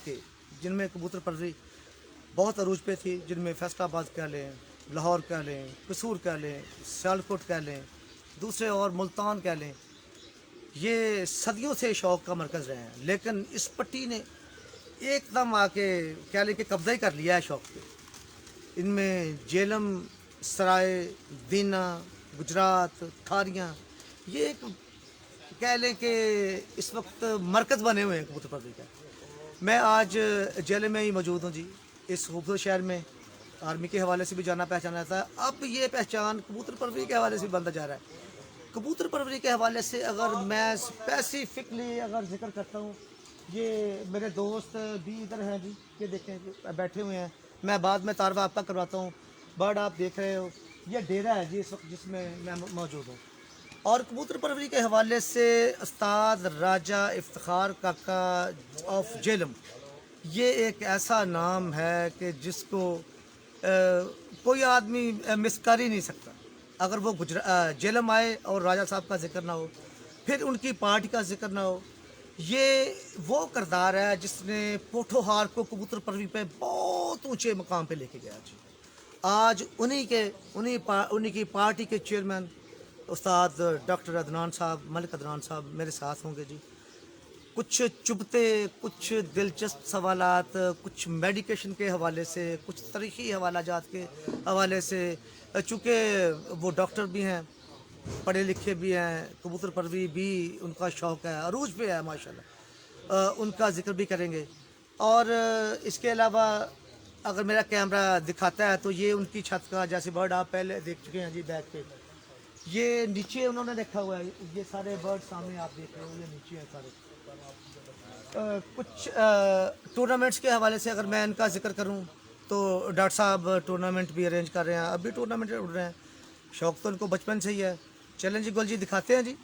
के जिनमें कबूतर परवरी बहुत अरूज पे थी, जिनमें फैसलाबाद कह लें, लाहौर कह लें, कसूर कह लें, सियालकोट कह लें, दूसरे और मुल्तान कह लें, ये सदियों से शौक़ का मरकज़ रहे हैं। लेकिन इस पट्टी ने एकदम आके कह लें कि कब्ज़ा ही कर लिया है शौक़ पे। इनमें जेलम, सराय, दीना, गुजरात, थारियाँ, ये एक कह लें कि इस वक्त मरकज़ बने हुए हैं कबूतर परवरी का। मैं आज जेल में ही मौजूद हूँ जी, इस खूबसूरत शहर में। आर्मी के हवाले से भी जाना पहचाना था, अब ये पहचान कबूतर परवरी के हवाले से भी बनता जा रहा है। कबूतर परवरी के हवाले से अगर मैं स्पेसिफिकली अगर जिक्र करता हूँ, ये मेरे दोस्त भी इधर हैं जी, ये देखें बैठे हुए हैं। मैं बाद में तारवा आपका करवाता हूँ। बर्ड आप देख रहे हो, ये डेरा है जी इस वक्त जिसमें मैं मौजूद हूँ। और कबूतर परवरी के हवाले से उस्ताद राजा इफ्तिखार काका ऑफ जेलम, ये एक ऐसा नाम है कि जिसको कोई आदमी मिस कर ही नहीं सकता। अगर वो जेलम आए और राजा साहब का जिक्र ना हो, फिर उनकी पार्टी का जिक्र ना हो। ये वो किरदार है जिसने पोठोहार को कबूतर परवरी पे बहुत ऊंचे मकाम पे लेके गया जी। आज उन्हीं की पार्टी के चेयरमैन उस्ताद डॉक्टर अदनान साहब, मलिक अदनान साहब मेरे साथ होंगे जी। कुछ चुभते, कुछ दिलचस्प सवालात, कुछ मेडिकेशन के हवाले से, कुछ तारीख़ी हवालाजात के हवाले से, चूँकि वो डॉक्टर भी हैं, पढ़े लिखे भी हैं, कबूतर परवरी भी उनका शौक़ है, अरूज पे है माशाल्लाह। उनका ज़िक्र भी करेंगे। और इसके अलावा अगर मेरा कैमरा दिखाता है तो ये उनकी छत का, जैसे बर्ड आप पहले देख चुके हैं जी बैक पे, ये नीचे उन्होंने रखा हुआ है। ये सारे बर्ड सामने आप देख रहे हो, ये नीचे हैं सारे। कुछ टूर्नामेंट्स के हवाले से अगर मैं इनका जिक्र करूं तो डॉक्टर साहब टूर्नामेंट भी अरेंज कर रहे हैं, अभी टूर्नामेंट उड़ रहे हैं। शौक़ तो इनको बचपन से ही है। चलें जी गोल जी, दिखाते हैं जी।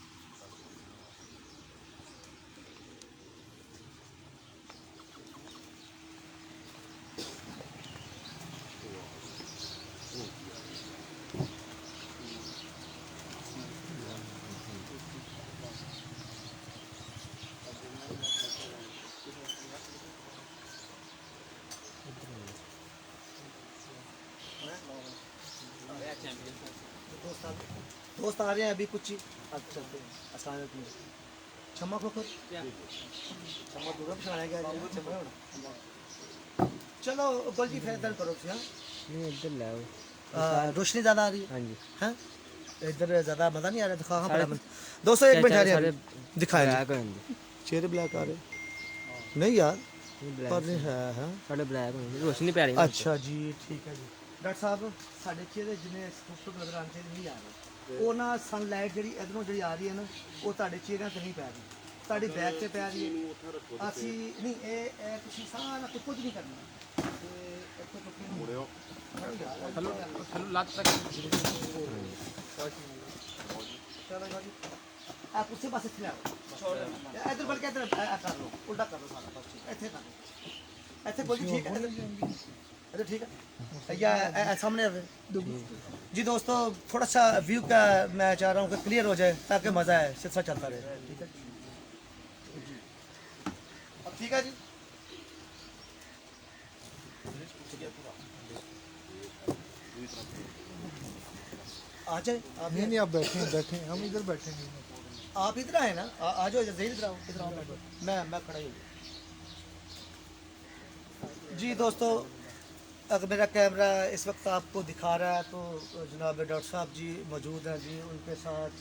दोस्त आ रहे हैं अभी कुछ ही। अब चलते हैं आसान क्षमा को खुद क्षमा दूर बिछाया गया। चलो गोल जी फिर इधर करो हाँ। नहीं इधर लाओ, रोशनी ज़्यादा आ रही है। हाँ जी, हैं इधर ज़्यादा मज़ा नहीं आ रहा। दिखा हाँ बड़ा दोस्तों, एक मिनट ठहरे अभी दिखाएं जी। चेहरे ब्लैक आ रहे नहीं यार, पर नहीं है साढ़े ब्लैक रोशनी प्यारी। अच्छा जी ठीक है जी। डॉक्टर साहब साढ़े चेहरे जिन्हें खूबसूरत नजर आते नहीं आ रहे, वो ना सनलाइट जी इधरों जी आ रही है ना, वो ਤੁਹਾਡੇ ਚਿਹਰਿਆਂ ਤੇ ਨਹੀਂ ਪੈ ਰਹੀ, ਤੁਹਾਡੀ ਬੈਕ ਤੇ ਪੈ ਰਹੀ ਹੈ। ਅਸੀਂ ਨਹੀਂ ਇਹ ਤੁਸੀਂ ਸਾਰਾ ਕੁਝ ਨਹੀਂ ਕਰਨਾ ਤੇ ਇੱਥੇ ਟੁੱਕੀ ਮੁੜਿਓ ਹਲੋ ਹਲੋ ਲੱਤ ਤੱਕ ਚਲੋ ਜੀ आप उससे पास इधर इधर बढ़ के इधर कर लो, उल्टा कर लो सारा बस ठीक है। ਇੱਥੇ कर ਇੱਥੇ कोई ठीक है इधर ठीक है या सामने जी। दोस्तों थोड़ा सा व्यू का मैं चाह रहा हूँ कि क्लियर हो जाए ताकि मज़ा आए, सिलसिला चलता रहे। ठीक है अब ठीक है जी। आ जाए आप। नहीं आप बैठे हम इधर बैठेंगे। आप इधर आए ना, आ जाओ इधर आओ, इधर आओ। मैं खड़ा ही हूँ जी। दोस्तों अगर मेरा कैमरा इस वक्त आपको दिखा रहा है तो जनाब डॉक्टर साहब जी मौजूद हैं जी, उनके साथ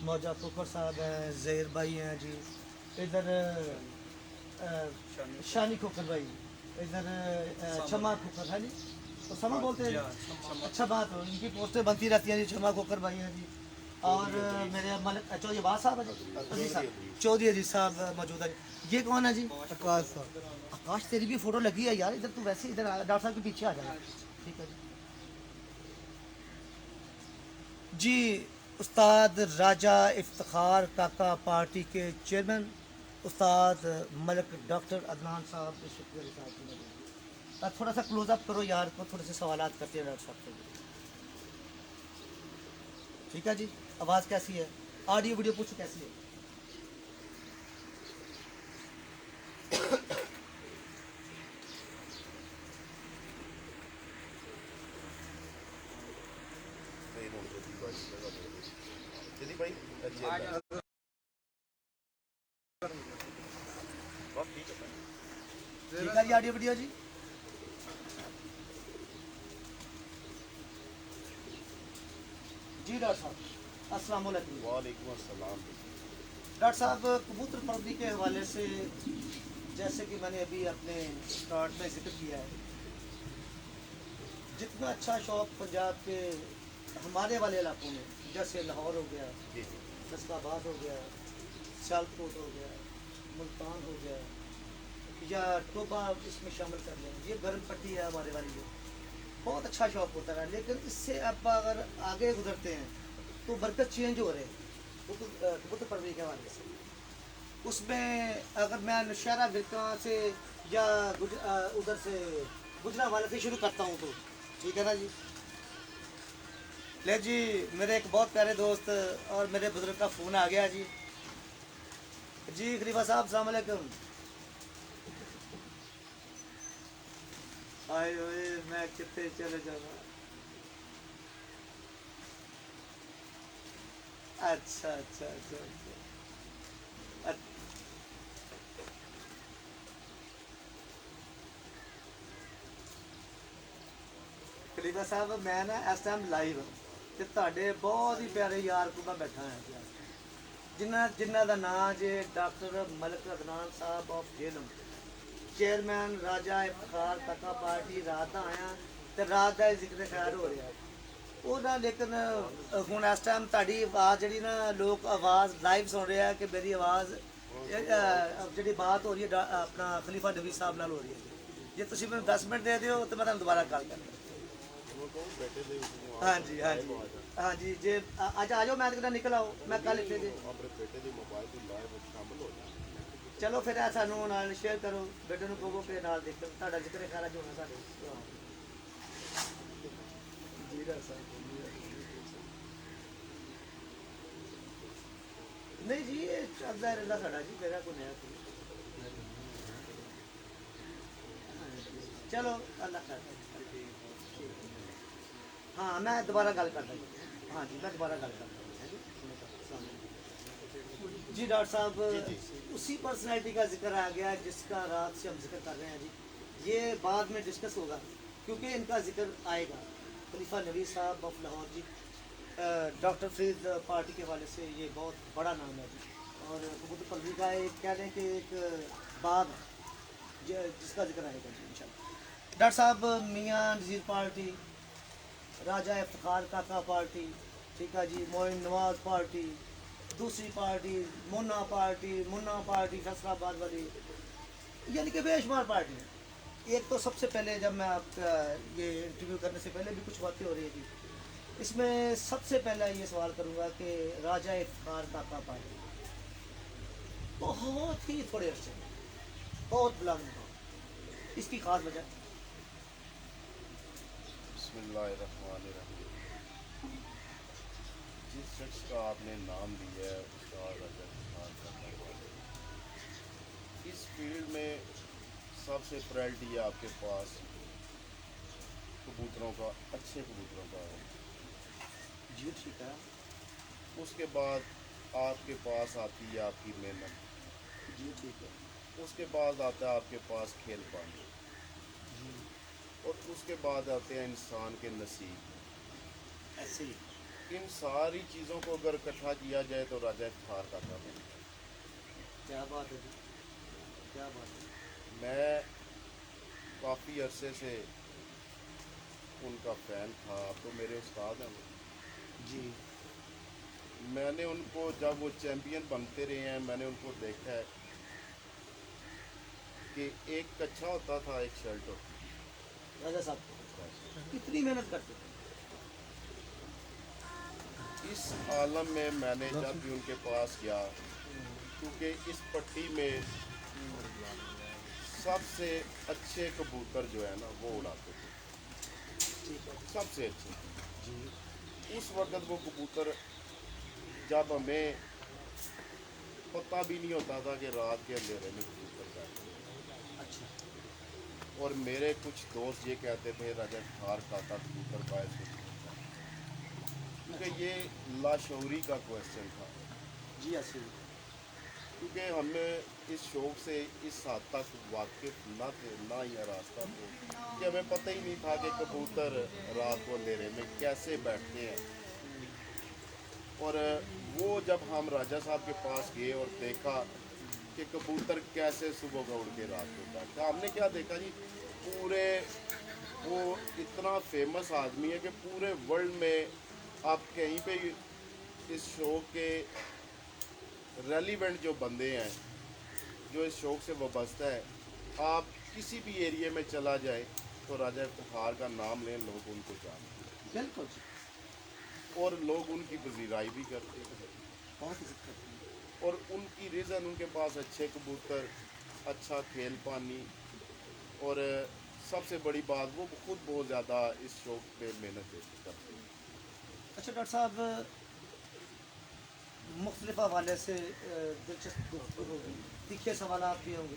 मौजा कुकर साहब हैं, ज़हीर भाई हैं जी, इधर शानी कुकर भाई, इधर क्षमा कुकर है जी, तो क्षमा बोलते हैं। अच्छा बात हो, इनकी पोस्टें बनती रहती हैं जी। क्षमा कुकर भाई हैं जी, और मेरे मलिक चौधरी बाद साहब है, चौधरी अजीज साहब मौजूद है। ये कौन है जी? आकाश साहब। आकाश तेरी भी फोटो लगी है यार, इधर तू वैसे इधर डॉक्टर साहब के पीछे आ जाना। ठीक है जी। उस्ताद राजा इफ्तिखार काका पार्टी के चेयरमैन उस्ताद मलिक डॉक्टर अदनान साहब थोड़ा सा क्लोजअप करो यार को, थोड़े से सवालात करते हैं डॉक्टर साहब से। ठीक है जी। आवाज़ कैसी है? ऑडियो वीडियो पूछो कैसी है? ठीक है जी, ऑडियो वीडियो जी। जी डॉक्टर साहब अस्सलाम वालेकुम। वालेकुम अस्सलाम। डॉक्टर साहब कबूतर परवरी के हवाले से जैसे कि मैंने अभी अपने स्टार्ट में जिक्र किया है, जितना अच्छा शौक पंजाब के हमारे वाले इलाकों में जैसे लाहौर हो गया, जी फैसलाबाद हो गया, सियालकोट हो गया, मुल्तान हो गया या टोबा इसमें शामिल कर लें, ये गर्म पट्टी है हमारे वाली जो बहुत अच्छा शौक होता है। लेकिन इससे अब अगर आगे गुजरते हैं तो बरकत चेंज हो रहे हैं कबूतर परवरी के हवाले से। उसमें अगर मैं नौशहरा विरका से या उधर से गुजरा वाले से शुरू करता हूँ तो ठीक है ना जी। ले जी, मेरे एक बहुत प्यारे दोस्त और मेरे बुजुर्ग का फ़ोन आ गया जी। जी खलीफा साहब अस्सलाम वालेकुम। आए ओए मैं कितने चले जाना। अच्छा अच्छा अच्छा अच्छा। खलीफा साहब मैं ना इस टाइम लाइव ਤੇ ਤੁਹਾਡੇ ਬਹੁਤ ਹੀ ਪਿਆਰੇ ਯਾਰ ਕੋਲ ਮੈਂ ਬੈਠਾ ਹਾਂ ਜਿਨ੍ਹਾਂ ਦਾ ਨਾਂ ਜੇ doctor Malik Adnan Sahib of Jhelum, chairman ਰਾਜਾ ਇਫਤਾਰ ਤੱਕਾ ਪਾਰਟੀ। ਰਾਤ ਦਾ ਆਇਆ ਤੇ ਰਾਤ ਦਾ ਜ਼ਿਕਰ ਖੈਰ ਹੋ ਰਿਹਾ ਉਹਦਾ। ਲੇਕਿਨ ਹੁਣ ਇਸ ਟਾਈਮ ਤੁਹਾਡੀ ਆਵਾਜ਼ ਜਿਹੜੀ ਨਾ ਲੋਕ ਆਵਾਜ਼ ਲਾਈਵ ਸੁਣ ਰਹੇ ਆ ਕਿ ਮੇਰੀ ਆਵਾਜ਼ ਜਿਹੜੀ ਬਾਤ ਹੋ ਰਹੀ ਹੈ ਆਪਣਾ ਖਲੀਫਾ ਨਬੀ ਸਾਹਿਬ ਨਾਲ ਹੋ ਰਹੀ ਹੈ। ਜੇ ਤੁਸੀਂ ਮੈਨੂੰ 10 ਮਿੰਟ ਦੇ ਦਿਓ ਤਾਂ ਮੈਂ ਤੁਹਾਨੂੰ ਦੁਬਾਰਾ ਕਾਲ ਕਰਾਂਗਾ। हाँ जी हाँ जी हाँ जी जे आज आ जाओ, मैं कितना निकल आओ, मैं कल इतने जे अपने बेटे ਦੇ ਮੋਬਾਈਲ ਤੇ ਲਾਈਵ ਸ਼ਾਮਲ ਹੋ ਜਾਣਾ। चलो फिर ऐसा नो नाल शेयर करो, बेटे ਨੂੰ ਕਹੋ ਕਿ ਨਾਲ ਦੇਖੋ ਤੁਹਾਡਾ ਜ਼ਿਕਰ ਖਾਰਾ ਜੋ ਹੋਣਾ ਸਾਡੇ। ਜੀ ਦਾ ਸਾਹਿਬ नहीं जी, ये चलता रहता साड़ा जी, मेरा को नया कोई। चलो अल्लाह खैर। हाँ मैं दोबारा गल करता हूँ। हाँ जी मैं दोबारा गल करता हूँ जी। डॉक्टर साहब उसी पर्सनैलिटी का जिक्र आ गया जिसका रात से हम जिक्र कर रहे हैं जी। ये बाद में डिस्कस होगा क्योंकि इनका जिक्र आएगा। खलीफा नबी साहब of Lahore ji, doctor Farid party के हवाले से ये बहुत बड़ा नाम है जी। और कबूतर परवरी का एक कह लें कि एक बाग जिसका जिक्र आएगा जी इंशाल्लाह। डॉक्टर साहब मियाँ नज़ीर पार्टी, राजा इफ्तार काका पार्टी, ठीक है जी, मोइन नवाज पार्टी, दूसरी पार्टी मुन्ना पार्टी फैसलाबाद वाली, यानी कि बेशुमार पार्टी है। एक तो सबसे पहले जब मैं आपका ये इंटरव्यू करने से पहले भी कुछ बातें हो रही है जी, इसमें सबसे पहला ये सवाल करूँगा कि राजा इफ्तार काका पार्टी बहुत ही थोड़े अर्से में बहुत बुलंद हो, इसकी खास वजह बिस्मिल्लाहिर्रहमानिर्रहीम। जिस शख्स का आपने नाम लिया है उसका राजा इफ्तार करने वाले, इस फील्ड में सबसे प्रायोरिटी है आपके पास कबूतरों का, अच्छे कबूतरों का है जी, ठीक है उसके बाद आपके पास आती है आपकी मेहनत जी, ठीक है उसके बाद आता है आपके पास खेल पानी और उसके बाद आते हैं इंसान के नसीब। ऐसे ही इन सारी चीज़ों को अगर इकट्ठा किया जाए तो राजा इफ्तार का काम है। क्या बात है जी, क्या बात है। मैं काफ़ी अरसे से उनका फ़ैन था, अब तो मेरे उस्ताद हैं वो। जी मैंने उनको जब वो चैम्पियन बनते रहे हैं मैंने उनको देखा है कि एक कच्छा होता था एक शर्ट होती राजा साहब कितनी मेहनत करते थे। इस आलम में मैंने जब भी उनके पास गया, क्योंकि इस पट्टी में सबसे अच्छे कबूतर जो है ना वो उड़ाते थे, सबसे अच्छे। उस वक्त वो कबूतर जब हमें पता भी नहीं होता था कि रात के अंधेरे में कबूतर बैठे, और मेरे कुछ दोस्त ये कहते थे राजा इफ्तार काका कबूतर बाय से, क्योंकि ये लाशौरी का क्वेश्चन था जी ऐसे ही। क्योंकि हमें इस शौक से इस हद तक वाकिफ ना थे, ना ही रास्ता थे, कि हमें पता ही नहीं था कि कबूतर रात को अंधेरे में कैसे बैठते हैं। और वो जब हम राजा साहब के पास गए और देखा कि कबूतर कैसे सुबह को उड़ के रात को बैठता, हमने क्या देखा जी, पूरे वो इतना फेमस आदमी है कि पूरे वर्ल्ड में आप कहीं पे इस शो के रेलिवेंट जो बंदे हैं, जो इस शौक से वाबस्ता है, आप किसी भी एरिया में चला जाए तो राजा इफ्तिखार का नाम लें, लोग उनको जानते बिल्कुल जी, हैं और लोग उनकी पजीराई भी करते हैं। बहुत इज्जत करते हैं। और उनकी रीज़न, उनके पास अच्छे कबूतर, अच्छा खेल पानी, और सबसे बड़ी बात वो खुद बहुत ज़्यादा इस शौक पे मेहनत करते हैं। अच्छा डॉक्टर साहब, मुख्तलिफ हवाले से दिलचस्प गुफ्तगू होगी, तीखे सवालात भी होंगे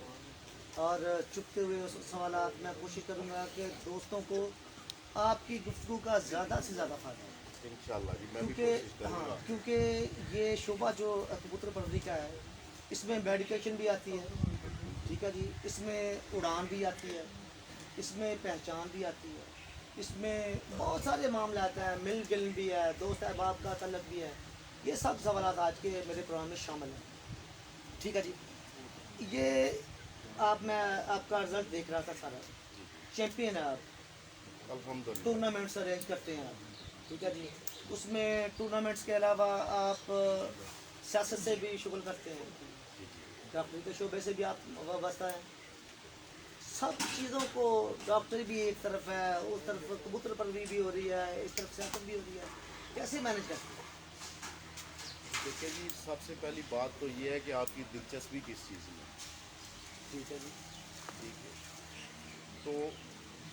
और चुपते हुए उस सवालात मैं कोशिश करूँगा कि दोस्तों को आपकी गुफ्तगू का ज़्यादा से ज़्यादा फ़ायदा हो। इंशाल्लाह जी, मैं भी क्योंकि कोशिश करूँगा। क्योंकि ये शोबा जो कबूतर परवरी का है, इसमें मेडिकेशन भी आती है, ठीक है जी, इसमें उड़ान भी आती है, इसमें पहचान भी आती है, इसमें बहुत सारे मामले आते हैं, मिल गिल भी है, दोस्त अहबाब का तलब भी है। ये सब सवाल आज के मेरे प्रोग्राम में शामिल हैं, ठीक है जी। ये मैं आपका रिजल्ट देख रहा था सारा, चैम्पियन है आप, अल्हम्दुलिल्लाह। टूर्नामेंट्स अरेंज करते हैं आप, ठीक है जी। उसमें टूर्नामेंट्स के अलावा आप सियासत से भी शुगल करते हैं, डॉक्टरी के शोबे से भी आप वाबस्ता हैं। सब चीज़ों को, डॉक्टरी भी एक तरफ है, उस तरफ कबूतर परवरी भी हो रही है, इस तरफ सियासत भी हो रही है, कैसे मैनेज करते हैं? देखिए जी, सबसे पहली बात तो ये है कि आपकी दिलचस्पी किस चीज़ में है। ठीक है जी। ठीक है, तो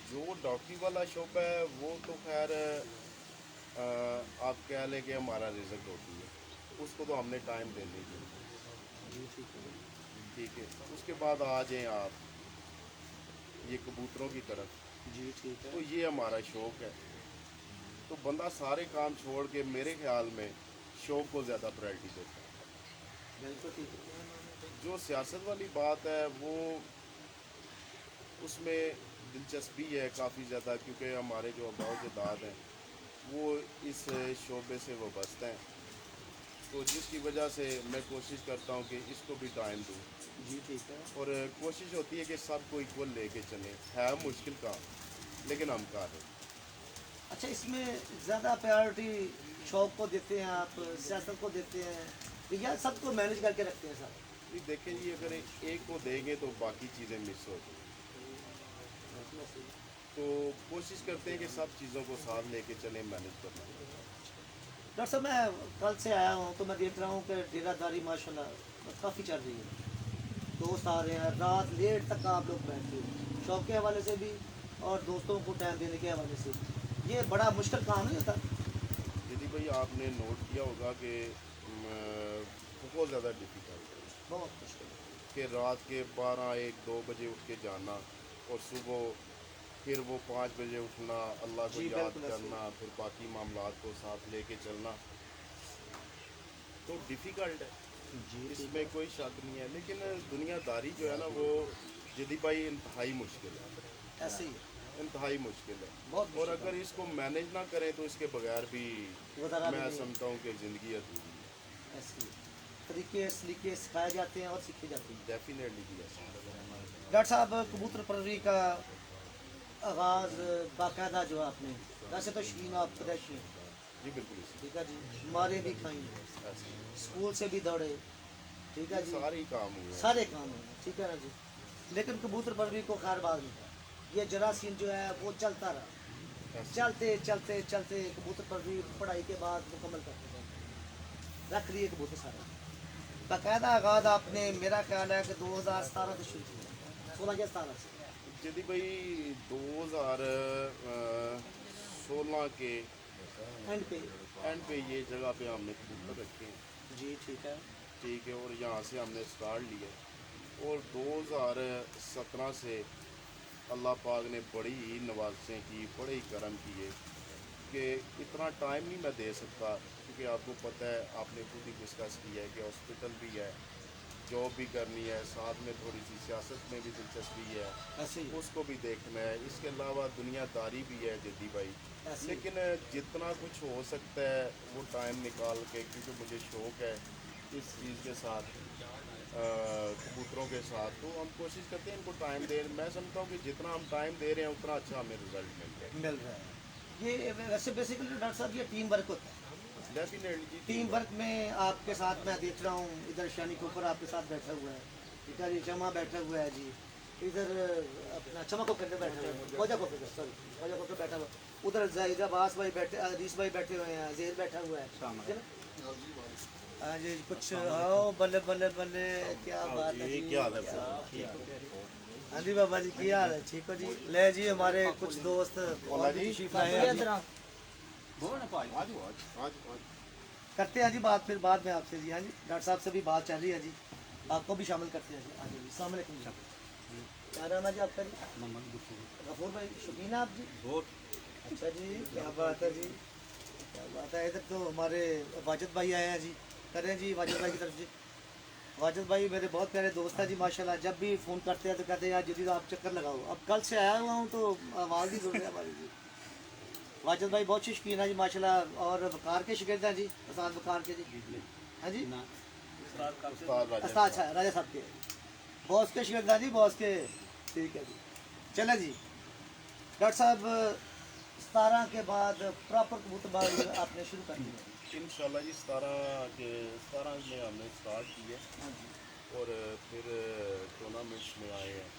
जो डॉक्टरी वाला शौक है वो तो खैर आप कह लें कि हमारा रिजल्ट होती है, उसको तो हमने टाइम देने की। जी ठीक है। ठीक है, उसके बाद आ जाएं आप ये कबूतरों की तरफ, जी ठीक तो है। ये हमारा शौक है। तो बंदा सारे काम छोड़ के मेरे ख्याल में शौक को ज़्यादा प्रायोरिटी देता है। बिल्कुल ठीक है। जो सियासत वाली बात है वो उसमें दिलचस्पी है काफ़ी ज़्यादा, क्योंकि हमारे जो अबाव जदाद हैं वो इस शोबे से वाबस्ता हैं, तो जिसकी वजह से मैं कोशिश करता हूँ कि इसको भी टाइम दूँ, जी ठीक है। और कोशिश होती है कि सबको इक्वल लेके चलें। है मुश्किल काम, लेकिन हम कर रहे हैं। अच्छा, इसमें ज़्यादा प्रायोरिटी शौक को देते हैं आप, सियासत को देते हैं, या सबको मैनेज करके रखते हैं साहब? ये देखें जी, अगर एक को देंगे तो बाकी चीज़ें मिस हो जाएंगी, तो कोशिश करते हैं कि सब चीज़ों को साथ लेके चलें, मैनेज करना। डॉक्टर साहब, मैं कल से आया हूँ तो मैं देख रहा हूँ कि डेरादारी माशाल्लाह काफ़ी चल रही है, दोस्त आ रहे हैं, रात लेट तक आप लोग बैठते हो, शौक के हवाले से भी और दोस्तों को टाइम देने के हवाले से भी। ये बड़ा मुश्किल काम नहीं होता? यदि भाई आपने नोट किया होगा कि बहुत ज़्यादा डिफ़िकल्ट है बहुत मुश्किल है। कि रात के 12-1-2 बजे उठ के जाना, और सुबह फिर वो 5 बजे उठना, अल्लाह को जी, याद बिल्कुल ऐसे ही। करना, फिर बाकी मामलात को साथ लेके चलना, तो डिफ़िकल्ट है, जी इसमें कोई शक नहीं है। लेकिन दुनियादारी जो है ना वो यदि भाई इंतहाई मुश्किल है, ऐसे ही इंतहाई मुश्किल है। बहुत और मुश्किल अगर इसको मैनेज ना करें तो इसके बगैर भी गुजारा भी मैं नहीं है। समझता हूँ कि ज़िंदगी अधूरी है। ऐसे ही तरीके सलीके सिखाए जाते हैं और सीखे जाते हैं। डेफिनेटली भी ऐसा है। डॉक्टर साहब, कबूतर परवरी का आगाज़ बाकायदा जो आपने, वैसे तो शौकीन आप पैदाइशी हैं, जी बिल्कुल इसी ठीक है जी, मारे भी खाई, ऐसे ही। स्कूल से भी दौड़े, ठीक है जी, सारे ही काम हुए हैं। सारे काम हैं, ठीक है ना जी। लेकिन कबूतर परवरी को खैर बात नहीं था, ये जरासीम जो है वो चलता रहा, ऐसे चलते चलते चलते कबूतर परवरी पढ़ाई के बाद मुकम्मल करते गए, रख लिए कबूतर सारे। बाकायदा आगाज़ आपने, मेरा ख्याल है कि 2017 से शुरू किया, 16 या 17 से। यदि भाई 2016 के एंड पे। एंड पे ये जगह पे हमने कबूतर रखे हैं। जी ठीक है। ठीक है, और यहाँ से हमने स्टार्ट लिया, और 2017 से अल्लाह पाक ने बड़ी ही नवाज़ें की, बड़े ही करम किए, कि इतना टाइम नहीं मैं दे सकता, क्योंकि आपको पता है, आपने खुद ही डिस्कस किया है कि हॉस्पिटल भी है, जॉब भी करनी है, साथ में थोड़ी सी सियासत में भी दिलचस्पी है, ऐसे ही उसको भी देखना है, इसके अलावा दुनियादारी भी है जद्दी भाई। ऐसे ही। लेकिन जितना कुछ हो सकता है वो टाइम निकाल के, क्योंकि मुझे शौक़ है इस चीज़ के साथ, कबूतरों के साथ, तो हम कोशिश करते हैं इनको टाइम दें। मैं समझता हूँ कि जितना हम टाइम दे रहे हैं उतना अच्छा हमें रिजल्ट मिल रहा मिल रहा है। ये वैसे बेसिकली डॉक्टर साहब ये टीम वर्क होता है। है। डेफिनेटली टीम वर्क में आपके साथ मैं देख रहा हूँ, इधर शानी के ऊपर आपके साथ बैठा हुआ है, इधर ये चमा बैठा हुआ है जी, इधर अपना चमा को करके बैठा हुआ है, खोजा को बैठा हुआ है, उधर जाहिद अब्बास भाई बैठे, अजीज भाई बैठे हुए हैं, जेर बैठा हुआ है। हाँ जी, कुछ आओ, बल्ले बल्ले बल्ले, क्या बात है जी, क्या हाल है? हाँ जी बाबा जी, क्या हाल है? ठीक हो जी? ले जी, हमारे कुछ दोस्त और भी तशरीफ लाए हैं जी। करते हैं जी बात फिर बाद में आपसे जी। हाँ जी, डॉक्टर साहब से भी बात चल रही है जी, आपको भी शामिल करते हैं जी। हाँ जी, अस्सलाम वालेकुम जी। क्या नाम है जी आपका जी? गफूर भाई, शौकीन है आप जी? अच्छा जी, क्या बात है जी, क्या बात है। इधर तो हमारे वाजिद भाई आए हैं जी, करें जी वाजिद भाई की तरफ जी। वाजिद भाई मेरे बहुत प्यारे दोस्त हैं जी माशाल्लाह, जब भी फ़ोन करते हैं तो कहते हैं यार जल्दी आप चक्कर लगाओ। अब कल से आया हुआ हूँ तो आवाज़ ही सुन रहे हैं हमारी जी। वाजिद भाई बहुत शौकीन है जी माशाल्लाह, और वकार के शिगिर्द हैं जी, उस्ताद वकार के जी। हाँ जी, उस्ताद अच्छा राजा साहब के, बॉस के शिगिर्द हैं जी, बॉस के। ठीक है जी, चले जी। डॉक्टर साहब 17 के बाद प्रॉपर कबूतरबाजी आपने शुरू कर दी है? इंशाल्लाह जी 17 में हमने स्टार्ट की है, हाँ जी, और फिर टूर्नामेंट्स में आए हैं,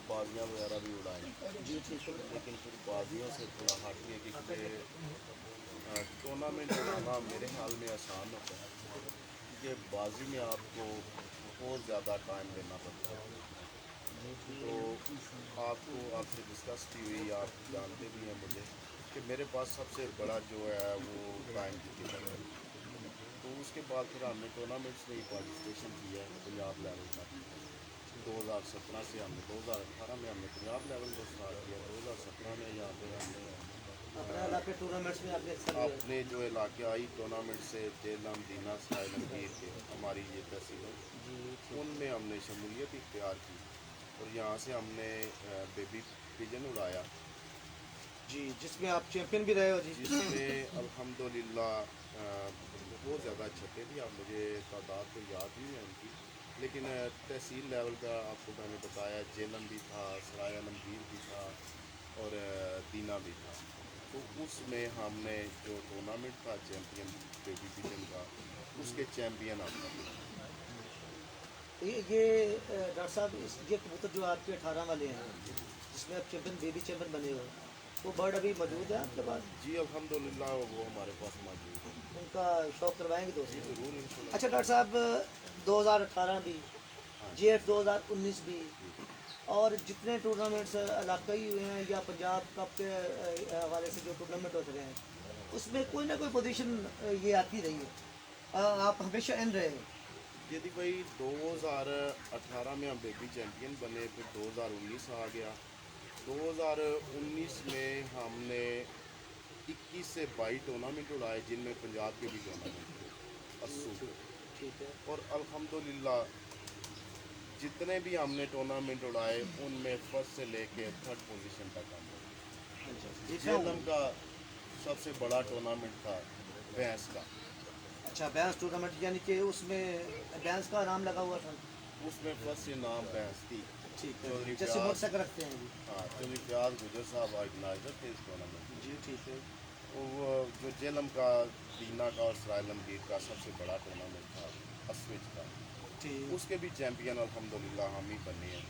बाजियाँ वगैरह भी उड़ाएँ, जी ठीक है। लेकिन फिर बाजियों से थोड़ा हट गए, क्योंकि टूर्नामेंट उड़ाना मेरे ख्याल में आसान होता है, क्योंकि बाजी में आपको बहुत ज़्यादा टाइम देना पड़ता है। तो आपको आपसे डिस्कस की हुई, आप जानते भी हैं मुझे कि मेरे पास सबसे बड़ा जो है वो टाइम की किल्लत है। तो उसके बाद फिर हमने टूर्नामेंट्स में ही पार्टिसिपेशन किया है पंजाब लेवल का। 2017 से हमने 2018 में हमने पंजाब लेवल को स्टार्ट किया, 2017 में यहाँ पे हमने अपने इलाके टूर्नामेंट्स में आपने हिस्सा लिया? अपने जो इलाकाई टूर्नामेंट से जेलम, दीना, साइल, गिर के हमारी ये तहसीलें, उनमें हमने शमूलियत इख्तियार की, और यहाँ से हमने बेबी पिजन उड़ाया, जी, जिसमें आप चैंपियन भी रहे हो जी। जिसमें अल्हम्दुलिल्लाह बहुत ज़्यादा छपे थे। अब मुझे तादाद तो याद नहीं है उनकी, लेकिन तहसील लेवल का आपको मैंने बताया, जेलम भी था, सराय आलमगीर भी था, और दीना भी था। तो उसमें हमने जो टूर्नामेंट था चैम्पियन बेबी पिजन का, उसके चैम्पियन हम बने। ये डॉक्टर साहब, ये कबूतर जो आपके 18 वाले हैं जिसमें आप चैंपियन बेबी चैंपियन बने हो, वो बर्ड अभी मौजूद है आपके पास? जी अल्हम्दुलिल्लाह वो हमारे पास मौजूद है। उनका शौक करवाएंगे दोस्तों? ज़रूर इंशाल्लाह। अच्छा डॉक्टर साहब, 2018 भी, GF 2019 भी, और जितने टूर्नामेंट्स इलाकाई हुए हैं या पंजाब कप के हवाले से जो टूर्नामेंट होते रहे हैं, उसमें कोई ना कोई पोजीशन ये आती रही है, आप हमेशा इन रहे हैं। यदि भाई 2018 में हम बेबी चैम्पियन बने, फिर 2019 आ गया, 2019 में हमने 21 से 22 टूर्नामेंट उड़ाए, जिनमें पंजाब के भी टूर्नामेंट थे 80। ठीक है। और अल्हम्दुलिल्लाह जितने भी हमने टूर्नामेंट उड़ाए उनमें फर्स्ट से लेके थर्ड पोजीशन तक हम लोग। जेलम का सबसे बड़ा टूर्नामेंट था भैंस का, अच्छा, बैंस टूर्नामेंट, यानी कि उसमें बैंस का नाम लगा हुआ था? उसमें फर्स्ट इनाम भैंस थी। ठीक है, चौधरी जैसे प्याज, मोटरसाइकिल रखते हैं जी। हाँ चौधरी प्याज गुजर साहब ऑर्गेनाइजर थे इस टूर्नामेंट। जी ठीक है। वो जो जेलम का, दीना का और सरायलम गिर का सबसे बड़ा टूर्नामेंट था अस्विच का, ठीक। उसके भी चैम्पियन अल्हम्दुलिल्लाह हम ही बने हैं।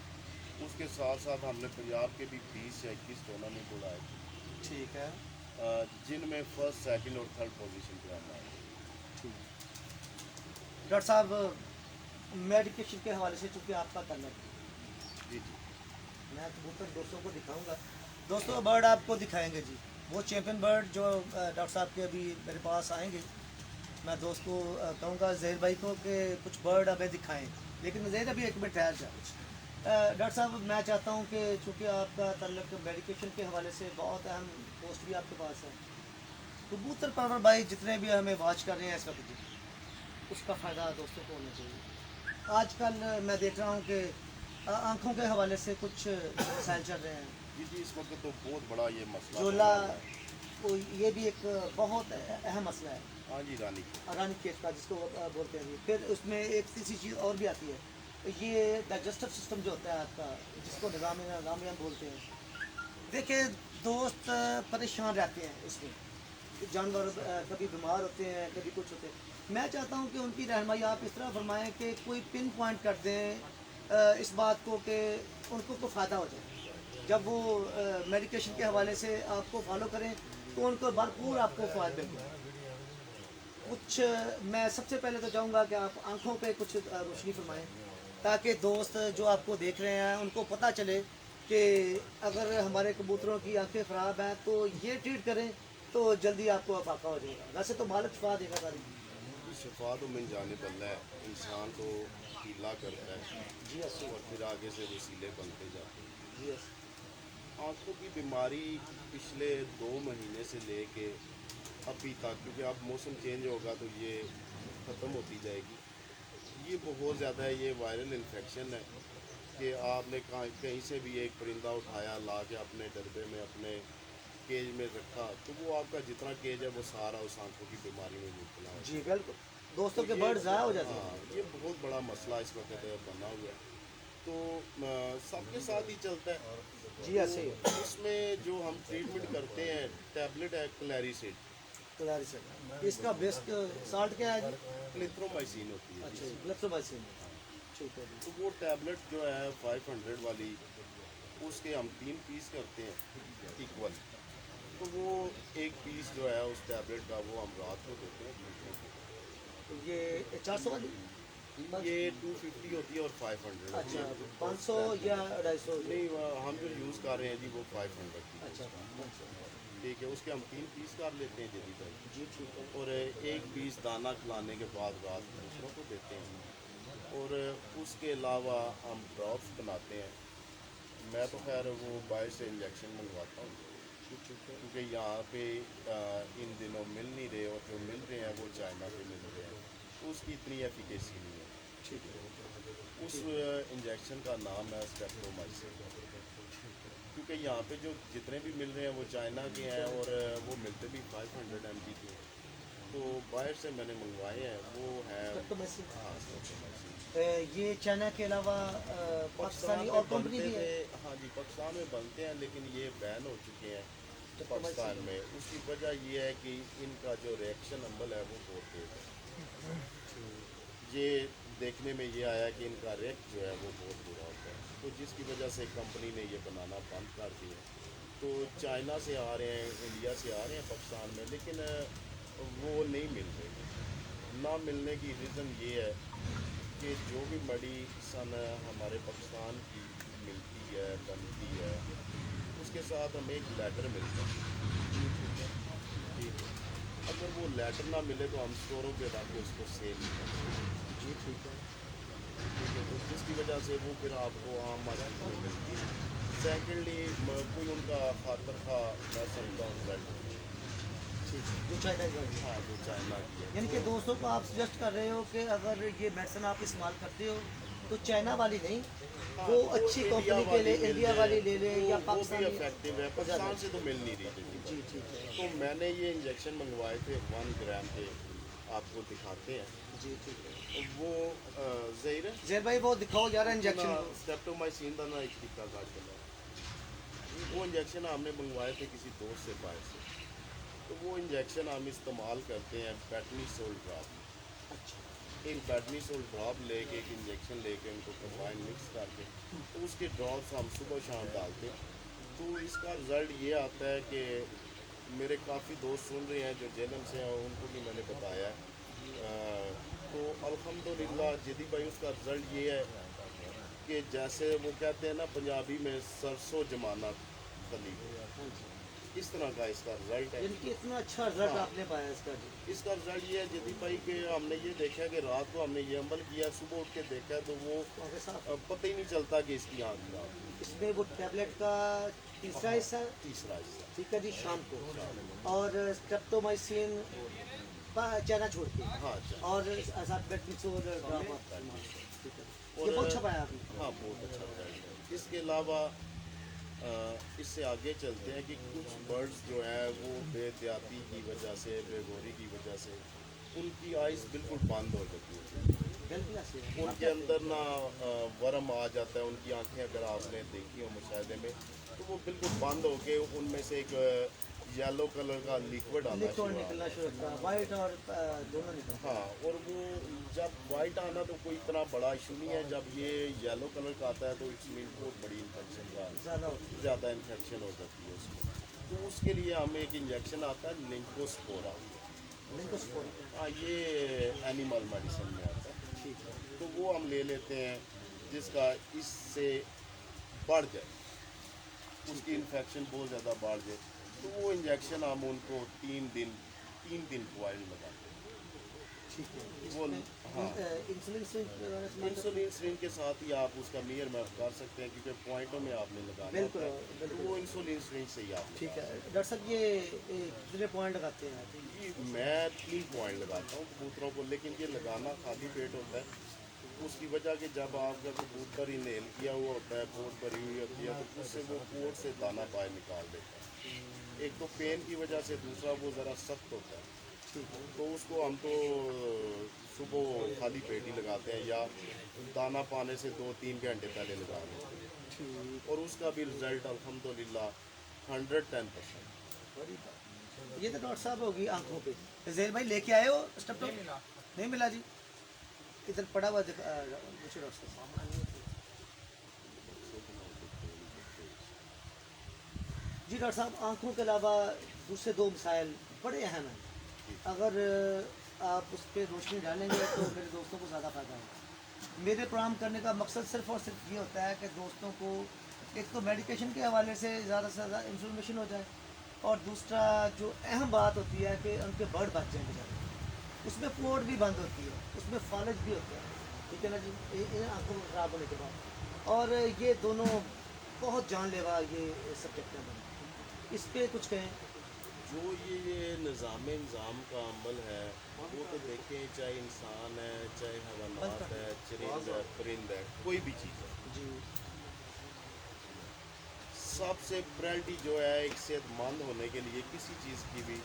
उसके साथ साथ हमने पंजाब के भी 20 या 21 टूर्नामेंट उड़ाए, ठीक है। जिनमें फर्स्ट, सेकंड और थर्ड पोजीशन पे हम आए। डॉक्टर साहब, मेडिकेशन के हवाले से चूँकि आपका ताल्लुक है, जी जी मैं कबूतर दोस्तों को दिखाऊंगा, दोस्तों बर्ड आपको दिखाएंगे जी, वो चैंपियन बर्ड जो डॉक्टर साहब के अभी मेरे पास आएंगे। मैं दोस्त को कहूँगा जहीर भाई को कि कुछ बर्ड हमें दिखाएं, लेकिन जहीर अभी एक मिनट ठहर जाए। डॉक्टर साहब, मैं चाहता हूँ कि चूँकि आपका ताल्लुक मेडिकेशन के हवाले से बहुत अहम पोस्ट भी आपके पास है, कबूतर परवर भाई जितने भी हमें वॉच कर रहे हैं इस वक्त, उसका फ़ायदा दोस्तों को होना चाहिए। आजकल मैं देख रहा हूँ कि आँखों के हवाले से कुछ मसाइल चल रहे हैं। जी इस वक्त तो बहुत बड़ा ये मसला जोला बना हुआ है। तो ये भी एक बहुत अहम मसला है, हाँ जी रानी रानी खेत का जिसको बोलते हैं। फिर उसमें एक तीसरी चीज़ और भी आती है, ये डाइजेस्टिव सिस्टम जो होता है आपका, जिसको निज़ाम बोलते हैं। देखिए दोस्त परेशान रहते हैं इसमें, जानवर कभी बीमार होते हैं, कभी कुछ होते हैं। मैं चाहता हूँ कि उनकी रहनुमाई आप इस तरह फरमाएं कि कोई पिन पॉइंट कर दें इस बात को कि उनको को फ़ायदा हो जाए। जब वो मेडिकेशन के हवाले से आपको फॉलो करें तो उनको भरपूर आपको फ़ायदा मिलेगा। कुछ मैं सबसे पहले तो चाहूँगा कि आप आँखों पे कुछ रोशनी फरमाएं, ताकि दोस्त जो आपको देख रहे हैं उनको पता चले कि अगर हमारे कबूतरों की आंखें ख़राब हैं तो ये ट्रीट करें तो जल्दी आपको अफाका हो जाएगा। वैसे तो मालिक शफा देगा सारी। शफा तो मिल जाने बल्ला है, इंसान को हीला करता है जी अस्सी और फिर आगे से वसीले बनते जाते हैं। जी अस्सी आंखों की बीमारी पिछले 2 महीने से लेके अभी तक, क्योंकि अब मौसम चेंज होगा तो ये ख़त्म होती जाएगी। ये बहुत ज़्यादा है, ये वायरल इन्फेक्शन है कि आपने कहीं से भी एक परिंदा उठाया ला के अपने डब्बे में अपने केज में रखा तो वो आपका जितना केज है वो सारा उस आंखों की बीमारी में मुबतला है। जी बिल्कुल, दोस्तों के ये- बर्ड ज़ाया हो जाते हैं। हाँ, ये बहुत बड़ा मसला इस वक्त बना हुआ है। तो सबके साथ ही चलता है। जी ऐसे ही तो उसमें जो हम ट्रीटमेंट करते हैं टैबलेट है क्लैरिसिड, तैयारी से। इसका बेस्ट साल्ट क्या है जी? क्लिथ्रोमाइसिन होती है। अच्छा ग्लप्सोबाइसिन। ठीक है जी। तो वो टैबलेट जो है 500 वाली, उसके हम 3 पीस करते हैं इक्वल। तो वो एक पीस जो है उस टैबलेट का वो हम रात को देते हैं। तो ये 400 वाली ये 250 होती है और 500 होती अच्छा है। 500 या 250? नहीं हम जो यूज़ कर रहे हैं जी वो 500 की। अच्छा 500। ठीक है, उसके हम 3 पीस कर लेते हैं जल्दी तक, जी ठीक है। और एक पीस दाना खिलाने के बाद रात दूसरों को देते हैं। और उसके अलावा हम ड्रॉप्स बनाते हैं। मैं तो खैर वो बाहर से इंजेक्शन मंगवाता हूँ क्योंकि यहाँ पे इन दिनों मिल नहीं रहे, और जो मिल रहे हैं वो चाइना से मिल रहे हैं, तो उसकी इतनी एफिकेसी नहीं है। ठीक है। उस इंजेक्शन का नाम है स्ट्रेप्टोमाइसिन, क्योंकि यहाँ पे जो जितने भी मिल रहे हैं वो चाइना के हैं और वो मिलते भी 500 mg के हैं। तो बाहर से मैंने मंगवाए हैं, वो है स्ट्रेप्टोमाइसिन। हाँ स्ट्रेप्टोमाइसिन। ये चाइना के अलावा पाकिस्तानी और कंपनी भी है। हाँ जी पाकिस्तान में बनते हैं, लेकिन ये बैन हो चुके हैं पाकिस्तान में। उसकी वजह ये है कि इनका जो रिएक्शन अमल है वो बहुत तेज है। ये देखने में ये आया कि इनका रेट जो है वो बहुत बुरा होता है, तो जिसकी वजह से कंपनी ने ये बनाना बंद कर दिया। तो चाइना से आ रहे हैं, इंडिया से आ रहे हैं पाकिस्तान में, लेकिन वो नहीं मिल रहे। ना मिलने की रीज़न ये है कि जो भी मेडिसन हमारे पाकिस्तान की मिलती है बनती है, उसके साथ हमें एक लेटर मिलता है। ठीक है, अगर वो लेटर ना मिले तो हम स्टोरों पे रख के उसको सेल नहीं करते। जी ठीक है। ठीक है, तो जिसकी वजह से वो फिर आपको आम मार्केट में मिलती है। सेकेंडली कोई उनका खातर का मैं समझता हूँ ब्रांड ठीक है जो चाइना का है। हाँ जो चाइना की है। यानी कि दोस्तों को आप सजेस्ट कर रहे हो कि अगर ये मेडिसिन आप इस्तेमाल करते हो तो चाइना वाली नहीं, हाँ, वो तो अच्छी इंडिया कंपनी के वाली लिए मिल इंडिया जाए, वाली ले ले तो या वो भी पाकिस्तानी। इफेक्टिव है, पाकिस्तान से तो मिल नहीं रही थी। जी ठीक है। तो मैंने ये इंजेक्शन मंगवाए थे 1 ग्राम के, आपको दिखाते हैं। जी ठीक है। वो ज़हीर जैर भाई वो दिखाओ यार इंजेक्शन। स्ट्रेप्टोमाइसिन का ना एक तरीका काट चला। वो इंजेक्शन हमने मंगवाए थे किसी दोस्त से बाहर से। तो वो इंजेक्शन हम इस्तेमाल करते हैं बैटनीसोल ड्रॉप। अच्छा एक बैटनीसोल ड्रॉप लेके एक इंजेक्शन लेके उनको कंबाइन मिक्स करके तो उसके ड्रॉप्स हम सुबह शाम डालते हैं। तो इसका रिज़ल्ट ये आता है कि मेरे काफ़ी दोस्त सुन रहे हैं जो जेलम से हैं, उनको भी मैंने बताया है। तो अल्हम्दुलिल्लाह जदी भाई उसका रिज़ल्ट ये है कि जैसे वो कहते हैं ना पंजाबी में सरसों जमाना तली, इस तरह का इसका रिज़ल्ट है। यानी कि इतना अच्छा रिजल्ट हाँ। आपने पाया इसका जी। इसका रिज़ल्ट ये है जदी भाई कि हमने ये देखा कि रात को हमने ये अमल किया, सुबह उठ के देखा तो वो आगे साहब पता ही नहीं चलता कि इसकी आँख खराब है। इसमें वो टैबलेट का तीसरा हिस्सा, तीसरा हिस्सा। ठीक है जी, शाम को, और स्ट्रेप्टोमाइसिन चाइना छोड़ के, हाँ अच्छा। और साथ बेटनिसोल ड्रामा, ठीक है, ये बहुत छपाया आपने। हाँ बहुत अच्छा ब्रांड है। इसके अलावा इससे आगे चलते हैं कि कुछ बर्ड्स जो हैं वो बेहतियाती की वजह से, बेगोरी की वजह से उनकी आइज़ बिल्कुल बंद हो जाती है, गलतियाँ से उनके अंदर ना वर्म आ जाता है, उनकी आंखें अगर आपने देखी हो मुशाहिदे में तो वो बिल्कुल बंद हो के उनमें से एक येलो कलर का लिक्विड आना लिक्विड शुरू होता है। निकलना शुरू होता है, वाइट और दोनों निकलता हाँ, और वो जब वाइट आना तो कोई इतना बड़ा इशू नहीं है, जब ये येलो कलर का आता है तो इट्स मीन बहुत बड़ी इन्फेक्शन का है ज़्यादा होता है। ज़्यादा इन्फेक्शन हो जाती है उसमें। तो उसके लिए हमें एक इंजेक्शन आता है लिंकोस्पोरा। लिंकोस्पोरा, हाँ, ये एनिमल मेडिसिन में आता है, ठीक है, तो वो हम ले लेते हैं जिसका इससे बढ़ जाए, उसकी इन्फेक्शन बहुत ज़्यादा बढ़ जाए तो वो इंजेक्शन हम उनको 3 दिन क्वाइल लगाते हैं। ठीक है। वो हाँ, इंसुलिन से इंसुलिन सिरिंज के साथ ही आप उसका मेयर मैप कर सकते हैं क्योंकि पॉइंटों में आपने लगाना बिल्कुल, होता है, तो बिल्कुल। वो इंसुलिन सिरिंज से ही आप ठीक है डॉक्टर साहब, ये कितने पॉइंट लगाते हैं आप? जी मैं 3 पॉइंट लगाता हूँ कबूतरों को, लेकिन ये लगाना खाली पेट होता है उसकी वजह कि जब आपका कबूतर इनहेल किया हुआ होता है, पोट भरी हुई होती है तो उससे वो पोट से दाना बाहर निकाल देता है। एक तो पेन की वजह से, दूसरा वो ज़रा सख्त होता है, तो उसको हम तो सुबह खाली पेट ही लगाते हैं या दाना पाने से 2-3 घंटे पहले लगा देते हैं, और उसका भी रिजल्ट अल्हम्दुलिल्लाह 110%। ये तो डॉक्टर साहब होगी आंखों पे। जैल भाई लेके आए हो स्टेप्टो? नहीं मिला जी, इधर पड़ा हुआ पूछो डॉक्टर साहब। जी डॉक्टर साहब, आंखों के अलावा दूसरे 2 मसाइल बड़े अहम हैं, अगर आप उस पर रोशनी डालेंगे तो मेरे दोस्तों को ज़्यादा फ़ायदा होगा। मेरे प्रोग्राम करने का मकसद सिर्फ़ और सिर्फ ये होता है कि दोस्तों को एक तो मेडिकेशन के हवाले से ज़्यादा इंफॉर्मेशन हो जाए, और दूसरा जो अहम बात होती है कि उनके बर्ड बच जाएंगे ज़्यादा, उसमें पोर्ट भी बंद होती है, उसमें फालज भी होता है, ठीक है ना जी, इन आँखों को ख़राब होने के बाद। और ये दोनों बहुत जानलेवा ये सब्जेक्ट हैं, इस पर कुछ कहें। जो ये निज़ाम इंज़ाम का अमल है वो तो देखें, चाहे इंसान है, चाहे हैवानात है, चरिंद है, परिंद है, कोई भी चीज़ है, जी सबसे प्रायोरिटी जो है एक सेहतमंद होने के लिए किसी चीज़ की भी,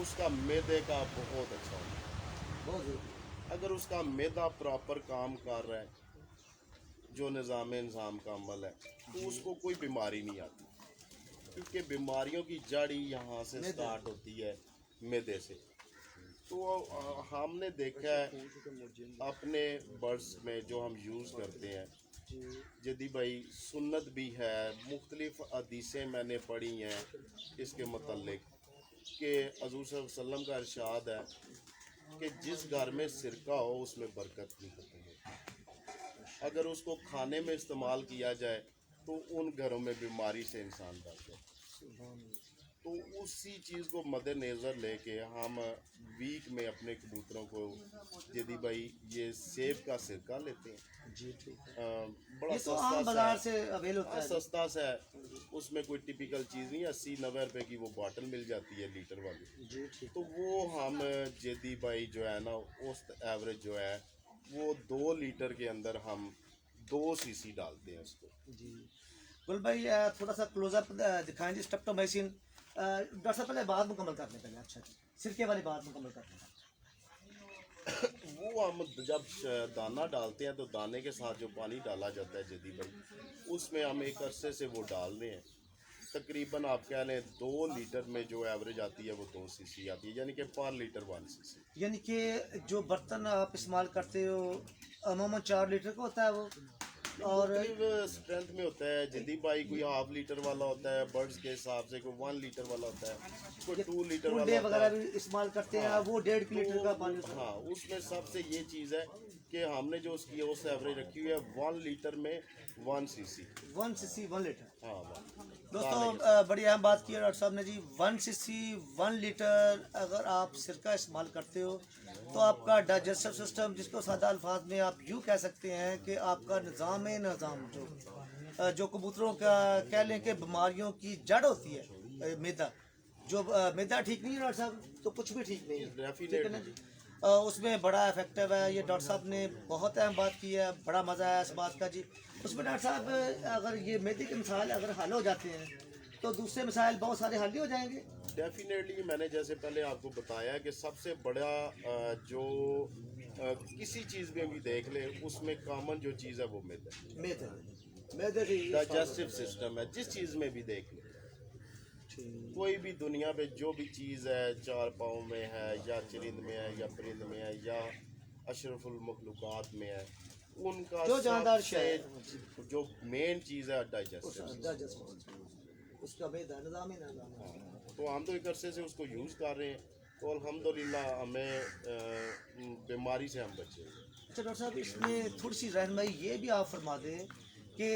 उसका मैदे का बहुत अच्छा होना है। बहुत ज़रूरी। अगर उसका मैदा प्रॉपर काम कर रहा है, जो निज़ाम इंज़ाम का अमल है, तो उसको कोई बीमारी नहीं आती, क्योंकि बीमारियों की जड़ ही यहाँ से स्टार्ट होती है मैदे से। तो हमने देखा है अपने बर्ड्स में जो हम यूज़ करते हैं, जदी भाई सुन्नत भी है, मुख्तलिफ हदीसें मैंने पढ़ी हैं इसके मतलब कि हज़ूर सल्लल्लाहु अलैहि वसल्लम का इरशाद है कि जिस घर में सिरका हो उसमें बरकत नहीं होती है, अगर उसको खाने में इस्तेमाल किया जाए तो उन घरों में बीमारी से इंसान बच जाए। तो उसी चीज़ को मद्देनज़र लेके हम वीक में अपने कबूतरों को यदि भाई ये सेब का सिरका लेते हैं, जी ठीक है, बड़ा ये तो सस्ता आम बाजार से अवेल होता है। सस्ता सा है, उसमें कोई टिपिकल चीज़ नहीं है, 80-90 रुपए की वो बॉटल मिल जाती है लीटर वाली। जी ठीक तो वो हम जेदी भाई जो है ना, उस एवरेज जो है वो 2 लीटर के अंदर हम 2 सीसी डालते हैं उसको। जी। गुल भाई थोड़ा सा क्लोजअप दिखाएं जी स्ट्रेप्टोमाइसिन। डॉक्टर साहब पहले बात मुकम्मल कर लें, पहले अच्छा जी सिरके वाली बात मुकम्मल कर लें। वो हम जब दाना डालते हैं तो दाने के साथ जो पानी डाला जाता है जदी भाई, उसमें हम एक अरसे से वो डाल रहे हैं, तकरीबन आप कह लें 2 लीटर में जो एवरेज आती है वो 2 सीसी आती है, यानी कि पर लीटर 1 सीसी। यानी कि जो बर्तन आप इस्तेमाल करते हो अमूमन 4 लीटर का होता है वो, और स्ट्रेंथ में होता है जदी भाई, कोई हाफ लीटर वाला होता है बर्ड्स के हिसाब से, कोई 1 लीटर वाला होता है, कोई 2 लीटर टुंडे वाला होता वगैरह है। भी इस्तेमाल करते हैं, हाँ, वो 1.5 लीटर का पानी होता है। हाँ, उसमें सबसे ये चीज़ है कि हमने जो उसकी औसत एवरेज रखी हुई है 1 लीटर में 1 सीसी। 1 CC 1 litre. हाँ दोस्तों बड़ी अहम बात की है डॉक्टर साहब ने जी, 1 सीसी 1 लीटर अगर आप सिरका इस्तेमाल करते हो तो आपका डाइजेस्टिव सिस्टम, जिसको सादा अल्फाज में आप यूँ कह सकते हैं कि आपका निज़ाम जो जो कबूतरों का कह लें कि बीमारियों की जड़ होती है मैदा, जो मैदा ठीक नहीं है डॉक्टर साहब तो कुछ भी ठीक नहीं है, ठीक है ना जी। उसमें बड़ा इफेक्टिव है ये, डॉक्टर साहब ने बहुत अहम बात की है, बड़ा मज़ा आया इस बात का जी। उसमें डॉक्टर साहब अगर ये मैदे के मसाइल अगर हल हो जाते हैं तो दूसरे मसाइल बहुत सारे हल ही हो जाएंगे। डेफिनेटली मैंने जैसे पहले आपको बताया कि सबसे बड़ा जो किसी चीज़ में भी देख ले उसमें कॉमन जो चीज़ है वो मैदा, मैदे डाइजेस्टिव सिस्टम है। जिस चीज़ में भी देख ले, कोई भी दुनिया में जो भी चीज़ है, 4 पाँव में है या चरिंद में है या परिंद में है या अशरफुल मखलूक़ात में है, उनका जो जानदार सबसे जो मेन चीज़ है डाइजेस्टिव, उसका मैदा निज़ाम ही निज़ाम। तो हम तो एक अरसे से उसको यूज़ कर रहे हैं, तो अल्हम्दुलिल्लाह हमें बीमारी से हम बचे। अच्छा डॉक्टर साहब, इसमें थोड़ी सी रहनुमाई ये भी आप फरमा दें कि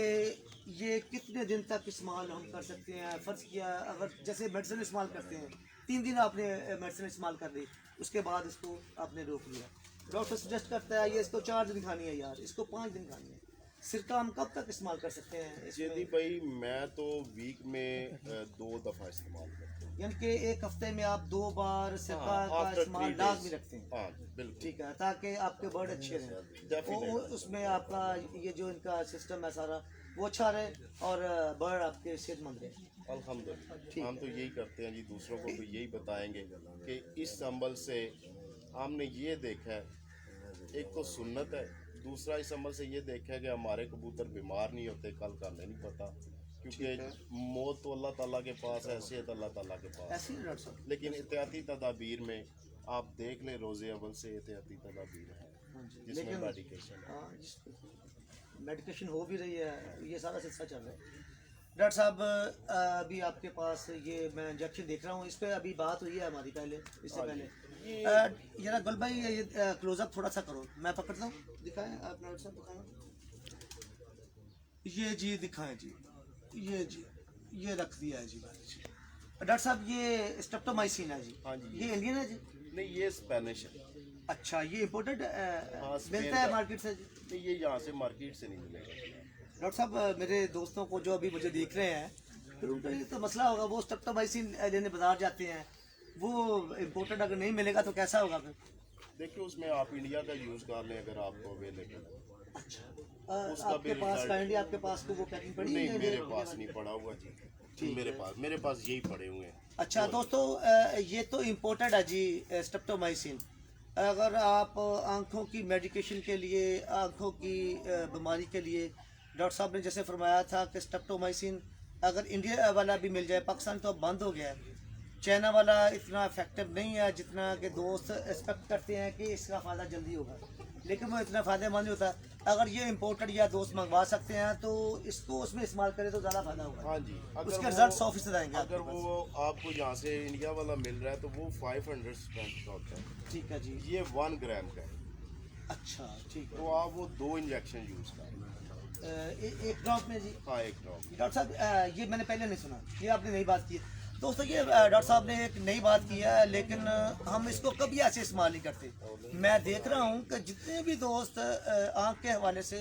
ये कितने दिन तक इस्तेमाल हम कर सकते हैं। फ़र्ज़ किया अगर जैसे मेडिसिन इस्तेमाल करते हैं, 3 दिन आपने मेडिसिन इस्तेमाल कर ली, उसके बाद इसको आपने रोक लिया, डॉक्टर सजेस्ट करता है ये इसको 4 दिन खानी है यार, इसको 5 दिन खानी है, सिरका हम कब तक इस्तेमाल कर सकते हैं? जी भाई मैं तो वीक में 2 दफ़ा इस्तेमाल करता हूँ, यानी कि एक हफ्ते में आप 2 बार सिरका का इस्तेमाल लाजमी रखते हैं। हाँ बिल्कुल, ठीक है, ताकि आपके बर्ड अच्छे रहें, उसमें आपका ये जो इनका सिस्टम है सारा वो अच्छा रहे और बर्ड आपके सेहतमंद रहे। अल्हम्दुलिल्लाह हम तो यही करते हैं जी, दूसरों को तो यही बताएंगे कि इस अमल से हमने ये देखा है, एक तो सुन्नत है, दूसरा इस अमल से ये देखा है कि हमारे कबूतर बीमार नहीं होते, कल का हमें नहीं पता, क्योंकि मौत तो अल्लाह ताला के पास है, सेहत अल्लाह ताला के पास है। लेकिन एहतियाती तदाबीर में आप देख लें, रोज़े अव्वल से एहतियाती तदाबीर है जिसमें मेडिकेशन हो भी रही है, ये सारा सिलसिला चल रहा है। डॉक्टर साहब अभी आपके पास ये मैं इंजेक्शन देख रहा हूँ, इस पर अभी बात हुई है हमारी पहले, इससे पहले जरा गुल भाई ये क्लोजअप थोड़ा सा करो, मैं पकड़ता हूँ, दिखाएं आप डॉक्टर साहब, दिखाएं ये जी, दिखाएं जी, ये जी, ये रख दिया है जी डॉक्टर साहब। ये स्ट्रेप्टोमाइसिन है जी, हाँ जी, ये इंडियन है जी? नहीं ये स्पेनिश है। अच्छा, ये इम्पोर्टेड मिलता है मार्केट से जी? नहीं ये यहाँ से मार्केट से नहीं मिलेगा। डॉक्टर साहब मेरे दोस्तों को जो अभी मुझे देख रहे हैं, फिर उनका ये तो मसला होगा, वो स्ट्रेप्टोमाइसिन लेने बाजार जाते हैं, वो इम्पोर्टेड अगर नहीं मिलेगा तो कैसा होगा फिर? देखिए उसमें आप इंडिया का यूज़ कर लें अगर आपको अवेलेबल है। अच्छा, आपके पास काइंडली आपके पास को वो पैकिंग पड़ी नहीं है? मेरे पास नहीं पड़ा हुआ जी, मेरे पास यही पड़े हुए हैं। अच्छा दोस्तों, ये तो इम्पोर्टेड है जी स्ट्रेप्टोमाइसिन। अगर आप आँखों की मेडिकेशन के लिए, आँखों की बीमारी के लिए, डॉक्टर साहब ने जैसे फरमाया था कि स्ट्रेप्टोमाइसिन अगर इंडिया वाला भी मिल जाए, पाकिस्तान तो अब बंद हो गया है, चाइना वाला इतना इफेक्टिव नहीं है जितना कि दोस्त एक्सपेक्ट करते हैं कि इसका फ़ायदा जल्दी होगा, लेकिन वो इतना फ़ायदेमंद नहीं होता। अगर ये इम्पोर्टेड या दोस्त मंगवा सकते हैं तो इसको उसमें इस्तेमाल करें तो ज़्यादा फायदा होगा। हाँ जी, उसके रिजल्ट 100% आएंगे। अगर वो आपको यहाँ से इंडिया वाला मिल रहा है तो वो 500 स्ट्रेंथ का होता है। ठीक है जी, ये 1 ग्राम का है। अच्छा ठीक है, तो आप वो 2 इंजेक्शन यूज़ करें। एक ड्रॉप में जी? हाँ 1 ड्रॉप। डॉक्टर साहब ये मैंने पहले नहीं सुना, ये आपने नई बात की है दोस्तों, ये डॉक्टर साहब ने एक नई बात की है, लेकिन हम इसको कभी ऐसे इस्तेमाल नहीं करते। मैं देख रहा हूँ कि जितने भी दोस्त आँख के हवाले से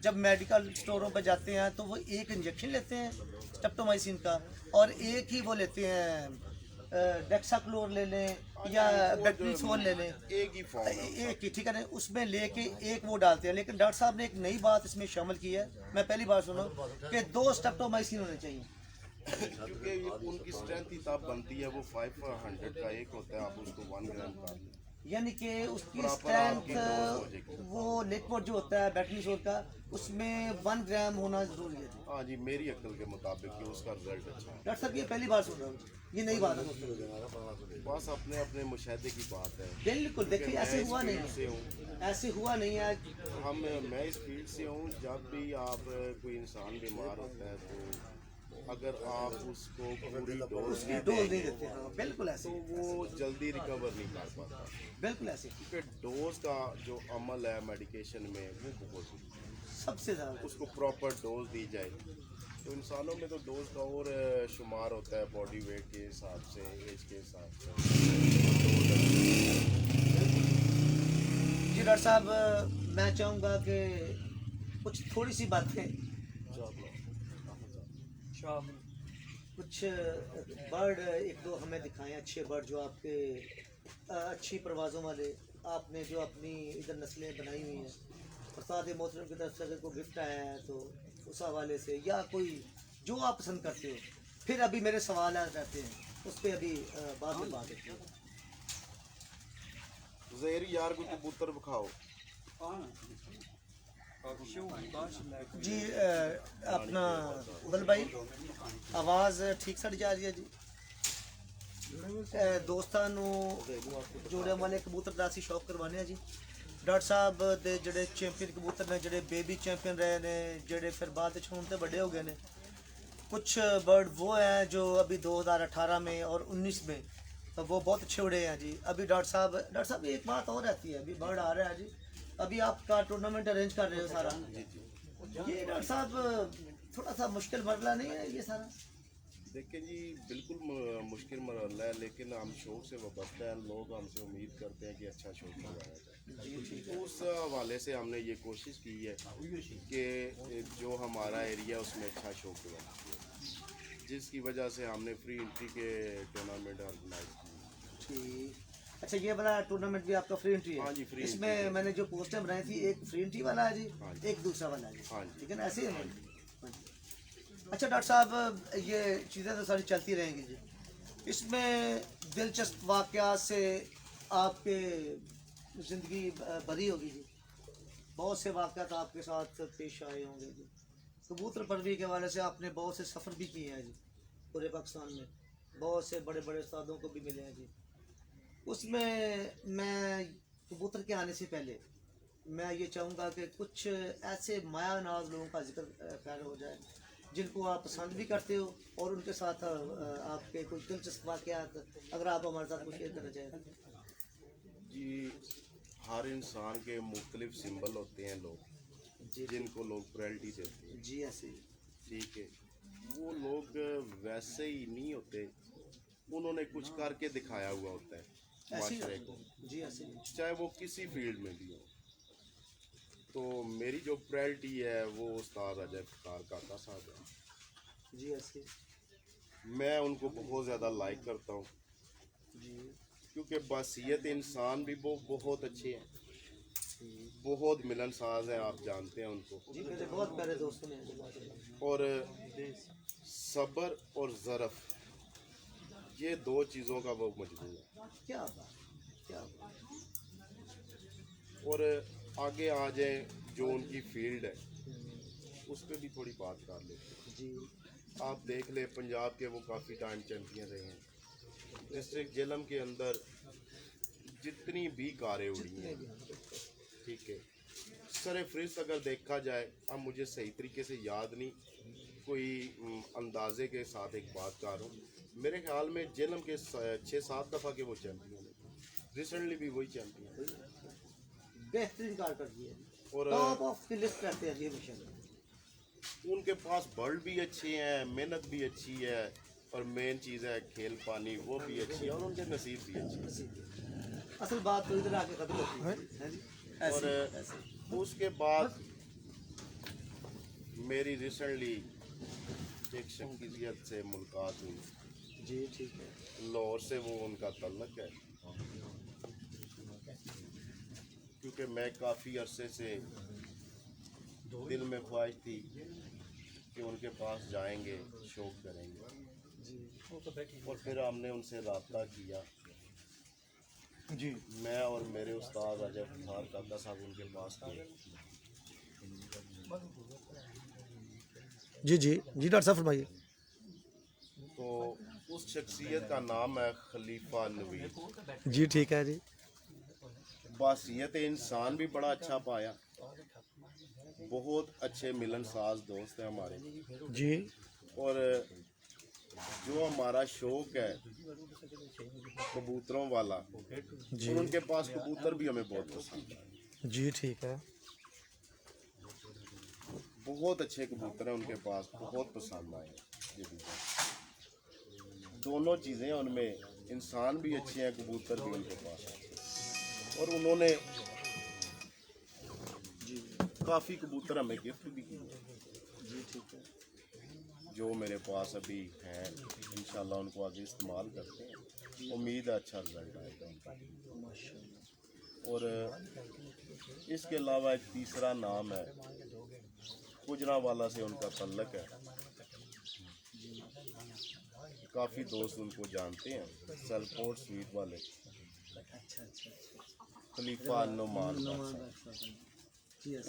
जब मेडिकल स्टोरों पर जाते हैं तो वो एक इंजेक्शन लेते हैं स्ट्रेप्टोमाइसिन का, और एक ही वो लेते हैं डेक्साक्लोर ले लें या बेट्रीसोल ले लें, एक ही फॉर्म है, एक ही, ठीक है ना, उसमें लेके एक वो डालते हैं। लेकिन डॉक्टर साहब ने एक नई बात इसमें शामिल की है, मैं पहली बार सुना कि 2 स्ट्रेप्टोमाइसिन होने चाहिए, क्योंकि उनकी स्ट्रेंथ ही तब बनती है। वो 500 का एक होता है, आप उसको 1 ग्राम कर लें, यानी कि उसकी स्ट्रेंथ वो लिक्विड जो होता है बेट्रीसोल का, उसमें 1 ग्राम होना जरूरी है। हाँ जी, मेरी अक्ल के मुताबिक कि उसका रिजल्ट अच्छा है। डॉक्टर साहब ये पहली बार सुन रहा हूँ, ये नई बात है। बस अपने अपने मुशाहदे की बात है। बिल्कुल, देखिए ऐसे हुआ नहीं है, ऐसे हुआ नहीं है। मैं इस फील्ड से हूँ। जब भी आप कोई इंसान बीमार होता है तो अगर आप उसको पूरी डोज नहीं देते, हाँ बिल्कुल ऐसे, तो वो जल्दी रिकवर नहीं कर पाता, बिल्कुल ऐसे, क्योंकि डोज का जो अमल है मेडिकेशन में वो बहुत सबसे ज़्यादा उसको प्रॉपर डोज दी जाए। तो इंसानों में तो डोज का और शुमार होता है बॉडी वेट के हिसाब से, एज के हिसाब से। जी डॉक्टर साहब, मैं चाहूँगा कि कुछ थोड़ी सी बातें कुछ बर्ड एक दो हमें दिखाएं, अच्छे बर्ड जो आपके अच्छी परवाज़ों वाले आपने जो अपनी इधर नस्लें बनाई हुई हैं, फसाद मोहतरम की तरफ से अगर कोई गिफ्ट आया है तो उस हवाले से, या कोई जो आप पसंद करते हो। फिर अभी मेरे सवाल रहते हैं, उस पर अभी बाद में बात होती है। ज़ेर यार को कबूतर दिखाओ। जी अपना बल भाई आवाज़ ठीक सड़ जा रही है जी। ਦੋਸਤਾਂ ਨੂੰ ਜੋੜਿਆਂ ਵਾਲੇ ਕਬੂਤਰ ਦਾ ਅਸੀਂ ਸ਼ੌਕ ਕਰਵਾਉਂਦੇ ਹਾਂ ਜੀ। ਡਾਕਟਰ ਸਾਹਿਬ ਦੇ ਜਿਹੜੇ ਚੈਂਪੀਅਨ ਕਬੂਤਰ ਨੇ, ਜਿਹੜੇ बेबी चैंपियन रहे ने, ਜਿਹੜੇ फिर बाद में ਹੁਣ तो बड़े हो गए ने। कुछ बर्ड वो हैं जो अभी 2018 में और 19 में तो वो बहुत अच्छे उड़े हैं जी। अभी डॉक्टर साहब एक बात और रहती है, अभी बर्ड आ रहा है जी, अभी आपका टूर्नामेंट अरेंज कर रहे हो सारा, ये डॉक्टर साहब थोड़ा सा मुश्किल मरला नहीं है ये सारा? देखिए जी, बिल्कुल मुश्किल मरहला है, लेकिन हम शौक से वाबस्ता हैं। लोग हमसे उम्मीद करते हैं कि अच्छा शौक करवाया जाए, तो उस हवाले से हमने ये कोशिश की है कि जो हमारा एरिया उसमें अच्छा शौक करवाना चाहिए, जिसकी वजह से हमने फ्री एंट्री के टूर्नामेंट ऑर्गेनाइज किए। ठीक। अच्छा, ये वाला टूर्नामेंट भी आपका फ्री एंट्री है? हाँ जी, फ्री इसमें एंट्री। मैंने जो पोस्टर बनाई थी, एक फ्री एंट्री वाला है जी, हाँ जी। एक दूसरा वाला है जी। हाँ जी। ठीक है ना, ऐसे ही है ना? हाँ जी। अच्छा डॉक्टर साहब, ये चीज़ें तो सारी चलती रहेंगी जी, इसमें दिलचस्प वाक़यात से आपके ज़िंदगी भरी होगी जी, बहुत से वाक़यात आपके साथ पेश आए होंगे जी। कबूतर परवरी के हवाले से आपने बहुत से सफ़र भी किए हैं जी, पूरे पाकिस्तान में बहुत से बड़े बड़े उस्तादों को भी मिले हैं जी। उसमें मैं कबूतर के आने से पहले मैं ये चाहूँगा कि कुछ ऐसे माया नाज लोगों का जिक्र खैर हो जाए जिनको आप पसंद भी करते हो, और उनके साथ आपके कोई दिलचस्प वाक़यात अगर आप हमारे साथ कुछ शेयर करना चाहें। जी, हर इंसान के मुख्तलिफ सिंबल होते हैं लोग, जिनको लोग प्रायोरिटी देते हैं। जी ऐसे ही। ठीक है, वो लोग वैसे ही नहीं होते, उन्होंने कुछ करके दिखाया हुआ होता है ऐसे माशरे ही को, जी ऐसे ही। चाहे वो किसी फील्ड में भी हो। तो मेरी जो प्रायोरिटी है वो उस्ताद अजय फ़ख़ार काका साहब है जी ऐसे ही। मैं उनको बहुत ज़्यादा लाइक करता हूँ जी क्योंकि बसीयत इंसान भी वो बहुत अच्छे हैं, बहुत मिलनसाज हैं, आप जानते हैं उनको। जी मेरे बहुत प्यारे दोस्तों ने और सब्र और ज़रफ़, ये दो चीज़ों का वो मजबूर है। क्या बात, क्या बात। और आगे आ जाए जो उनकी फील्ड है उस पर भी थोड़ी बात कर लेते हैं। जी आप देख ले, पंजाब के वो काफ़ी टाइम चैम्पियन रहे हैं। डिस्ट्रिक्ट जेलम के अंदर जितनी भी कारें उड़ी हैं, ठीक है, सर फहरिस्त अगर देखा जाए, अब मुझे सही तरीके से याद नहीं, कोई अंदाजे के साथ एक बात कर रहा हूँ, मेरे ख्याल में जेलम के 6-7 दफ़ा के वो चैम्पियन हैं, रिसेंटली भी वही चैम्पियन, बेहतरीन कार कर दिए और टॉप ऑफ द लिस्ट रहते हैं ये मिशन। उनके पास बर्ड भी अच्छे हैं, मेहनत भी अच्छी है, और मेन चीज़ है खेल पानी, वो भी अच्छी है, और उनके नसीब भी अच्छे हैं। असल बात तो इधर आके खत्म होती है जी। और उसके बाद मेरी रिसेंटली एक शख्सियत से मुलाकात हुई जी, ठीक है। लाहौर से, वो उनका तल्लक है, क्योंकि मैं काफ़ी अरसे से दिल में ख्वाहिश थी कि उनके पास जाएंगे, शौक करेंगे जी और फिर हमने उनसे रब्ता किया जी। मैं और मेरे उस्ताद अजय फ़ख़ार काका साहब उनके पास गए। जी जी जी डॉक्टर साहब फरमाइए। तो उस शख्सियत का नाम है खलीफा नवीद। जी ठीक है जी। बासियत इंसान भी बड़ा अच्छा पाया, बहुत अच्छे मिलनसाज दोस्त हैं हमारे, जी और जो हमारा शौक है कबूतरों वाला, और उनके पास कबूतर भी हमें बहुत पसंद है। जी ठीक है। बहुत अच्छे कबूतर हैं उनके पास, बहुत पसंद आए ये भी। दोनों चीज़ें हैं उनमें, इंसान भी अच्छे हैं, कबूतर भी उनके पास हैं, और उन्होंने काफ़ी कबूतर हमें गिफ्ट भी किए। जी ठीक है। जो मेरे पास अभी हैं इंशाल्लाह उनको आगे इस्तेमाल करते हैं। उम्मीद है अच्छा रिजल्ट आएगा। और इसके अलावा एक तीसरा नाम है, गुजरांवाला से उनका तल्लक है। काफ़ी दोस्त उनको जानते हैं, सेलपोर्ट स्वीट वाले खलीफा नुमान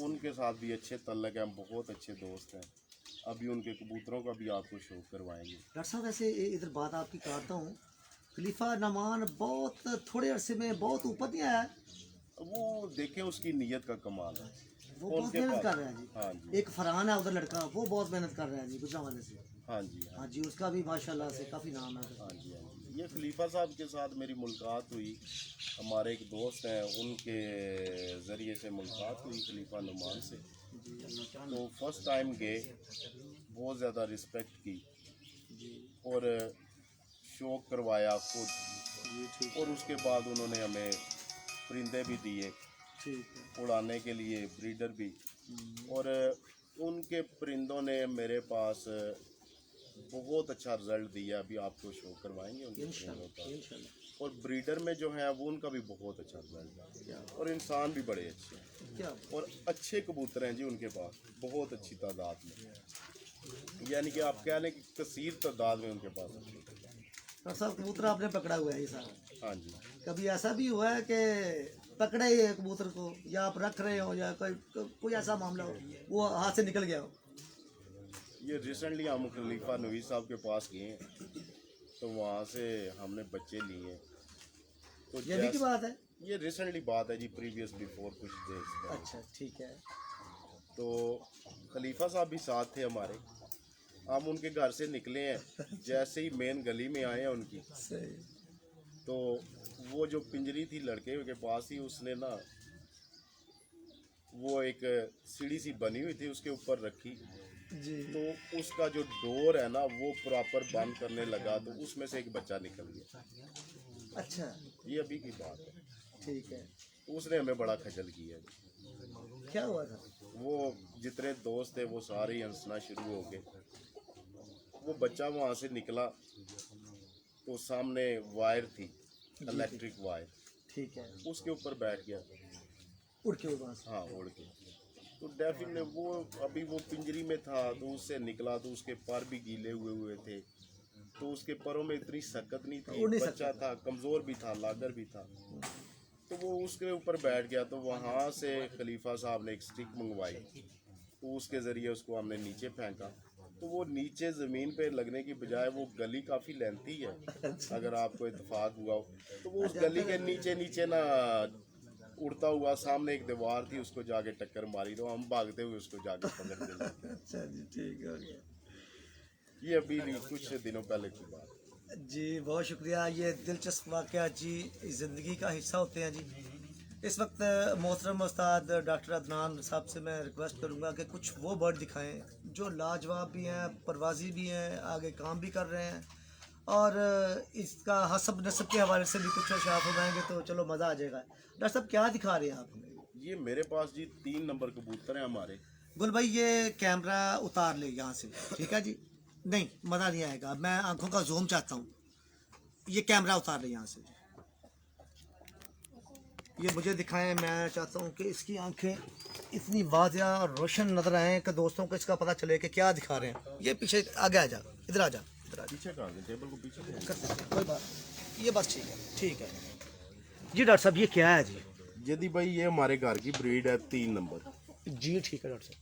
उनके साथ भी अच्छे तल्लक हैं, बहुत अच्छे दोस्त हैं। अभी उनके कबूतरों का भी आपको शो करवाएंगे। डॉक्टर साहब वैसे इधर बात आपकी काटता हूँ, खलीफा नमान बहुत थोड़े अरसे में बहुत ऊपर नहीं आया। वो देखें उसकी नीयत का कमाल है, वो बहुत मेहनत कर रहे हैं जी। हाँ जी, एक फरहान है उधर लड़का, वो बहुत मेहनत कर रहा है जी गुजरांवाले से। हाँ जी, हाँ जी, उसका भी माशाल्लाह से काफ़ी नाम है। हाँ जी, हाँ जी। ये खलीफा साहब के साथ मेरी मुलाकात हुई, हमारे एक दोस्त हैं उनके ज़रिए से मुलाकात हुई खलीफा नुमान से। तो फर्स्ट टाइम गए, बहुत ज़्यादा रिस्पेक्ट की और शौक करवाया खुद। और उसके बाद उन्होंने हमें परिंदे भी दिए उड़ाने के लिए, ब्रीडर भी। और उनके परिंदों ने मेरे पास बहुत अच्छा रिजल्ट दिया। अभी आपको शो करवाएंगे उनके परिंदों का। और ब्रीडर में जो है वो उनका भी बहुत अच्छा रिजल्ट है। और इंसान भी बड़े अच्छे हैं और अच्छे कबूतर हैं जी उनके पास, बहुत अच्छी तादाद में, यानी कि आप कह लें कि कसीर तादाद में उनके पास। डॉक्टर साहब कबूतर आपने पकड़ा हुआ है ये सारा? हाँ जी। कभी ऐसा भी हुआ है कि पकड़े ही है कबूतर को, या आप रख रहे हो, या कोई ऐसा मामला हो वो हाथ से निकल गया हो? ये रिसेंटली हम खलीफा नवीस साहब के पास गए हैं, तो वहाँ से हमने बच्चे लिए। तो ये भी की बात है? ये रिसेंटली बात है जी, प्रीवियस बिफोर कुछ डेज। अच्छा, ठीक है। तो खलीफा साहब भी साथ थे हमारे। हम उनके घर से निकले हैं, जैसे ही मेन गली में आए हैं उनकी, तो वो जो पिंजरी थी लड़के के पास ही, उसने ना वो एक सीढ़ी सी बनी हुई थी उसके ऊपर रखी जी। तो उसका जो डोर है ना वो प्रॉपर बंद करने लगा, तो उसमें से एक बच्चा निकल गया। अच्छा, ये अभी की बात है। ठीक है। उसने हमें बड़ा खजल किया। क्या हुआ था? वो जितने दोस्त थे वो सारे ही हंसना शुरू हो गए। वो बच्चा वहाँ से निकला तो सामने वायर थी, इलेक्ट्रिक वायर, ठीक है। उसके ऊपर बैठ गया, उड़ के वहाँ से? हाँ उड़ के। तो डेफिनेटली वो अभी वो पिंजरी में था तो उससे निकला, तो उसके पर भी गीले हुए थे, तो उसके परों में इतनी सकत नहीं थी, बच्चा था, कमज़ोर भी था, लागर भी था, तो वो उसके ऊपर बैठ गया। तो वहाँ से खलीफा साहब ने एक स्टिक मंगवाई, तो उसके ज़रिए उसको हमने नीचे फेंका। तो वो नीचे ज़मीन पे लगने की बजाय, वो गली काफ़ी लेंथी है, अगर आपको इत्तेफाक हुआ हो, तो वो उस गली के नीचे नीचे ना उड़ता हुआ सामने एक दीवार थी, उसको जाके टक्कर मारी, तो हम भागते हुए उसको जाके पकड़ के लाए। अच्छा जी, ठीक हो गया। ये अभी कुछ दिनों पहले की बात जी, बहुत शुक्रिया। ये दिलचस्प वाक़या जी ज़िंदगी का हिस्सा होते हैं जी। इस वक्त मोहतरम उस्ताद डॉक्टर अदनान साहब से मैं रिक्वेस्ट करूंगा कि कुछ वो बर्ड दिखाएं जो लाजवाब भी हैं, परवाजी भी हैं, आगे काम भी कर रहे हैं, और इसका हसब नसब के हवाले से भी कुछ शाफ हो जाएंगे तो चलो मज़ा आ जाएगा। डॉक्टर साहब क्या दिखा रहे हैं आप हमें? ये मेरे पास जी 3 नंबर कबूतर हैं हमारे। गुल भाई ये कैमरा उतार ले यहाँ से, ठीक है जी? नहीं, मज़ा नहीं आएगा, मैं आंखों का जूम चाहता हूँ। ये कैमरा उतार ले यहाँ से, ये मुझे दिखाएं। मैं चाहता हूँ कि इसकी आंखें इतनी वाज़िया और रोशन नज़र आएँ कि दोस्तों को इसका पता चले कि क्या दिखा रहे हैं। ये पीछे आगे आ जा, इधर आ जा, इधर आ जा, पीछे कर दें, टेबल को पीछे कर सकते हैं, कोई बात नहीं। ये बस ठीक है, ठीक है जी। डॉक्टर साहब ये क्या है जी? यदि भाई ये हमारे घर की ब्रीड है 3 नंबर जी, ठीक है डॉक्टर साहब।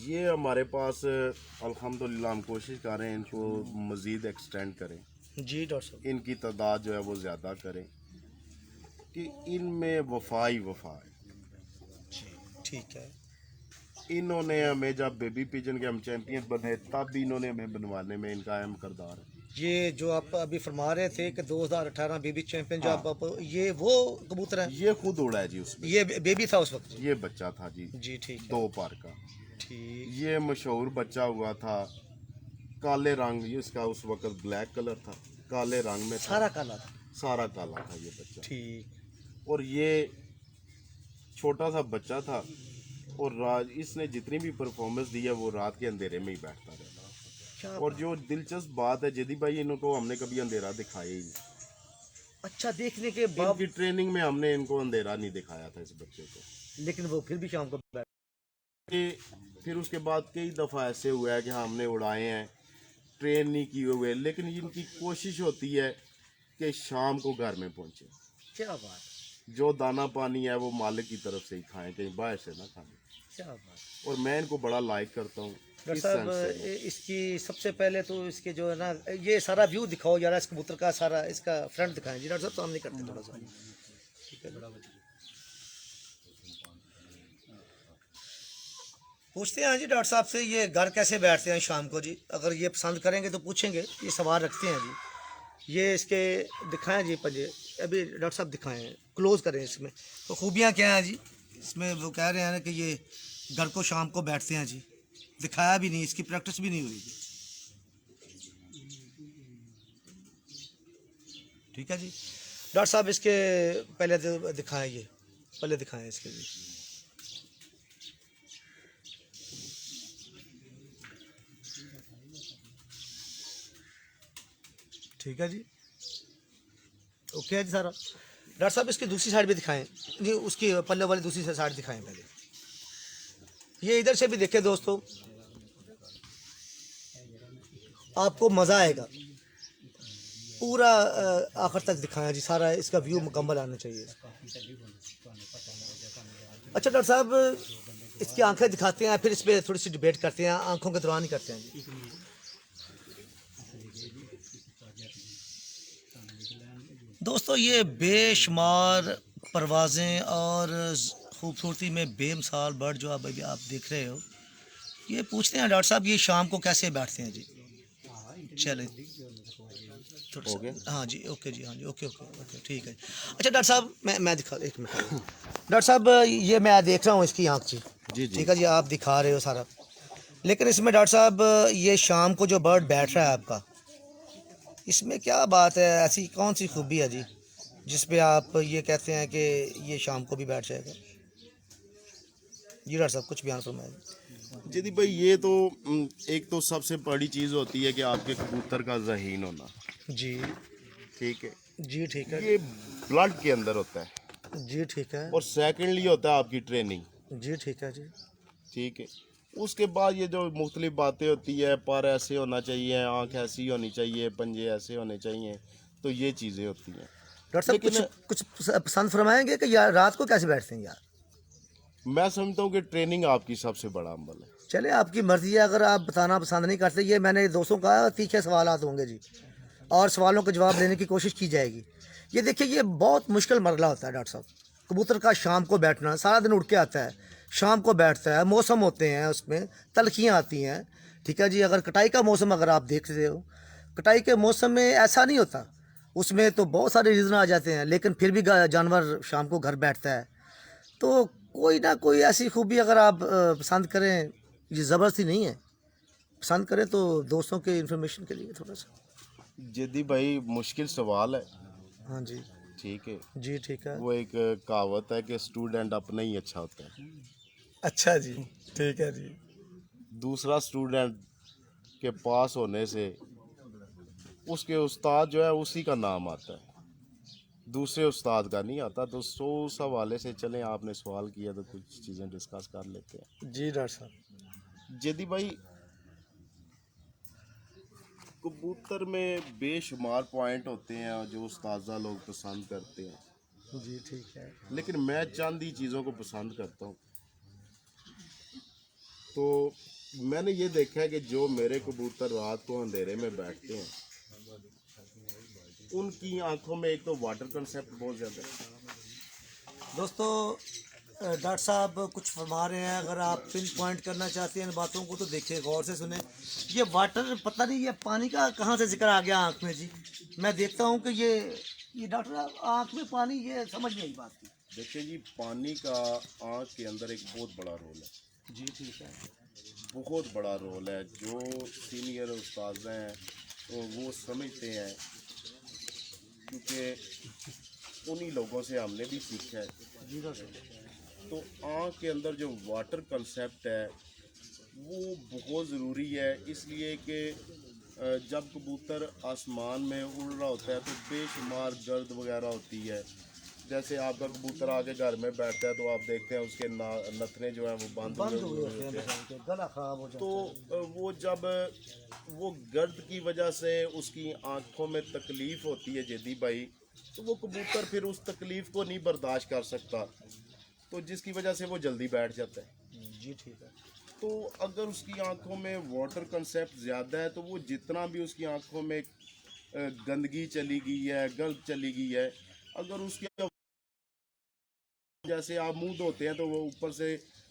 ये हमारे पास अल्हम्दुलिल्लाह हम कोशिश कर रहे हैं इनको मज़ीद एक्सटेंड करें, जी डॉक्टर साहब। इनकी तादाद जो है वो ज़्यादा करें कि इनमें वफा ही वफा है। जी, ठीक है। इन्होंने हमें, जब बेबी पिजन के हम चैंपियन बने, तब भी इन्होंने हमें बनवाने में इनका अहम किरदार है। ये जो आप अभी फरमा रहे थे कि 2018 बेबी चैंपियन जो आप ये वो कबूतर है? ये खुद उड़ा है जी उसमें। ये बेबी था उस वक्त? ये बच्चा था जी, जी, ठीक है। 2 पार का। ठीक। ये मशहूर बच्चा हुआ था, काले रंग, इसका उस वक्त ब्लैक कलर था, काले रंग में था, सारा काला था? सारा काला था ये बच्चा। ठीक। और ये छोटा सा बच्चा था, और रात इसने जितनी भी परफॉर्मेंस दी है वो रात के अंधेरे में ही बैठता रहता क्या है। और जो दिलचस्प बात है जदी भाई, इनको हमने कभी अंधेरा दिखाया ही नहीं। अच्छा देखने के बाद, इनकी ट्रेनिंग में हमने इनको अंधेरा नहीं दिखाया था इस बच्चे को। लेकिन वो फिर भी शाम को बैठ, फिर उसके बाद कई दफ़ा ऐसे हुआ है कि हाँ हमने उड़ाए हैं, ट्रेन नहीं किए हुए, लेकिन इनकी कोशिश होती है कि शाम को घर में पहुंचे। क्या बात, जो दाना पानी है वो मालिक की तरफ से ही खाएं, कहीं बाहर से ना खाएं। क्या बात। और मैं इनको बड़ा लाइक करता हूँ डॉक्टर इस साहब, सेंस से। इसकी सबसे पहले तो इसके जो है ना, ये सारा व्यू दिखाओ जरा, इस कबूतर का सारा इसका फ्रंट दिखाएं जी डॉक्टर साहब, तो हम नहीं करते थोड़ा सा, ठीक है। पूछते हैं जी डॉक्टर साहब से, ये घर कैसे बैठते हैं शाम को जी, अगर ये पसंद करेंगे तो पूछेंगे, ये सवाल रखते हैं जी। ये इसके दिखाएं जी पंजे, अभी डॉक्टर साहब दिखाएं, क्लोज करें इसमें, तो खूबियाँ क्या हैं जी इसमें। वो कह रहे हैं ना कि ये घर को शाम को बैठते हैं जी, दिखाया भी नहीं, इसकी प्रैक्टिस भी नहीं हुई जी। ठीक है जी डॉक्टर साहब, इसके पहले तो दिखाएं, ये पहले दिखाएं इसके जी। ठीक है जी, ओके है जी सारा। डॉक्टर साहब इसकी दूसरी साइड भी दिखाएं जी, उसकी पल्ले वाली दूसरी साइड दिखाएं पहले। ये इधर से भी देखें दोस्तों, आपको मज़ा आएगा। पूरा आखिर तक दिखाया जी, सारा इसका व्यू मुकम्मल आना चाहिए। अच्छा डॉक्टर साहब, इसकी आंखें दिखाते हैं, फिर इस पर थोड़ी सी डिबेट करते हैं, आंखों के दौरान ही करते हैं जी। दोस्तों ये बेशुमार परवाज़ें और खूबसूरती में बेमिसाल बर्ड जो आप अभी आप देख रहे हो, ये पूछते हैं डॉक्टर साहब ये शाम को कैसे बैठते हैं जी। चले थोड़ा सा, हाँ जी, ओके जी, हाँ जी, ओके ओके ओके, ठीक है। अच्छा डॉक्टर साहब, मैं दिखा, एक मिनट डॉक्टर साहब, ये मैं देख रहा हूँ इसकी आँख जी, जी ठीक है जी, आप दिखा रहे हो सारा, लेकिन इसमें डॉक्टर साहब ये शाम को जो बर्ड बैठ रहा है आपका, इसमें क्या बात है, ऐसी कौन सी खूबी है जी जिस पे आप ये कहते हैं कि ये शाम को भी बैठ जाएगा जी। डॉक्टर साहब कुछ बयान फरमाएं। जदी भाई, ये तो एक तो सबसे बड़ी चीज़ होती है कि आपके कबूतर का ज़हीन होना। जी ठीक है जी, ठीक है ये ब्लड के अंदर होता है। जी, ठीक है और सेकेंडली होता है आपकी ट्रेनिंग। जी, ठीक है जी। ठीक है, उसके बाद ये जो मुख्तलिफ बातें होती है, पर ऐसे होना चाहिए, आँख ऐसी होनी चाहिए, पंजे ऐसे होने चाहिए, तो ये चीज़ें होती हैं। डॉक्टर साहब कुछ पसंद फरमाएंगे कि यार रात को कैसे बैठते हैं यार। मैं समझता हूँ कि ट्रेनिंग आपकी सबसे बड़ा अमल है। चले आपकी मर्जी है, अगर आप बताना पसंद नहीं करते, ये मैंने दोस्तों कहा, तीखे सवालात होंगे जी और सवालों के जवाब देने की कोशिश की जाएगी। ये देखिए, ये बहुत मुश्किल मरला होता है डॉक्टर साहब, कबूतर का शाम को बैठना, सारा दिन उड़ के आता है, शाम को बैठता है, मौसम होते हैं उसमें, तलखियाँ आती हैं, ठीक है जी। अगर कटाई का मौसम अगर आप देख रहे हो, कटाई के मौसम में ऐसा नहीं होता, उसमें तो बहुत सारे रीज़न आ जाते हैं, लेकिन फिर भी जानवर शाम को घर बैठता है। तो कोई ना कोई ऐसी खूबी अगर आप पसंद करें, ये ज़बरदस्ती नहीं है, पसंद करें तो दोस्तों के इन्फॉर्मेशन के लिए थोड़ा सा। जदी भाई मुश्किल सवाल है। हाँ जी ठीक है जी, ठीक है। वो एक कहावत है कि स्टूडेंट अपना ही अच्छा होता है। अच्छा जी, ठीक है जी। दूसरा स्टूडेंट के पास होने से उसके उस्ताद जो है उसी का नाम आता है, दूसरे उस्ताद का नहीं आता। तो उस हवाले से चलें, आपने सवाल किया तो कुछ चीज़ें डिस्कस कर लेते हैं। जी डॉक्टर साहब। जदी भाई, कबूतर में बेशुमार पॉइंट होते हैं जो उस्तादा लोग पसंद करते हैं, जी, ठीक है। लेकिन मैं चंद ही चीज़ों को पसंद करता हूँ। तो मैंने ये देखा है कि जो मेरे कबूतर रात को अंधेरे में बैठते हैं, उनकी आंखों में एक तो वाटर कंसेप्ट बहुत ज़्यादा है। दोस्तों डॉक्टर साहब कुछ फरमा रहे हैं, अगर आप पिन पॉइंट करना चाहते हैं इन बातों को तो देखिए, गौर से सुने। ये वाटर, पता नहीं ये पानी का कहाँ से जिक्र आ गया आँख में जी। मैं देखता हूँ कि ये डॉक्टर साहब आँख में पानी, ये समझ नहीं आई बात की। देखिए जी, पानी का आँख के अंदर एक बहुत बड़ा रोल है। जी, ठीक है। बहुत बड़ा रोल है। जो सीनियर उस्ताद हैं तो वो समझते हैं, क्योंकि उन्हीं लोगों से हमने भी सीखा है। जी डॉक्टर साहब। तो आँख के अंदर जो वाटर कंसेप्ट है वो बहुत ज़रूरी है, इसलिए कि जब कबूतर आसमान में उड़ रहा होता है तो बेशुमार गर्द वगैरह होती है। जैसे आपका कबूतर आके घर में बैठता है तो आप देखते हैं उसके नथने जो हैं वो बंद बंद हुए हुए होते हैं होते हैं। बेचारे के, गला खराब हो जाता तो वो जब वो गर्द की वजह से उसकी आंखों में तकलीफ़ होती है जदी भाई, तो वो कबूतर फिर उस तकलीफ़ को नहीं बर्दाश्त कर सकता, तो जिसकी वजह से वो जल्दी बैठ जाता है। जी ठीक है। तो अगर उसकी आंखों में वाटर कंसेप्ट ज़्यादा है तो वो जितना भी उसकी आंखों में गंदगी चली गई है, गर्द चली गई है, अगर उसके जैसे आप मुंह धोते हैं तो वो ऊपर से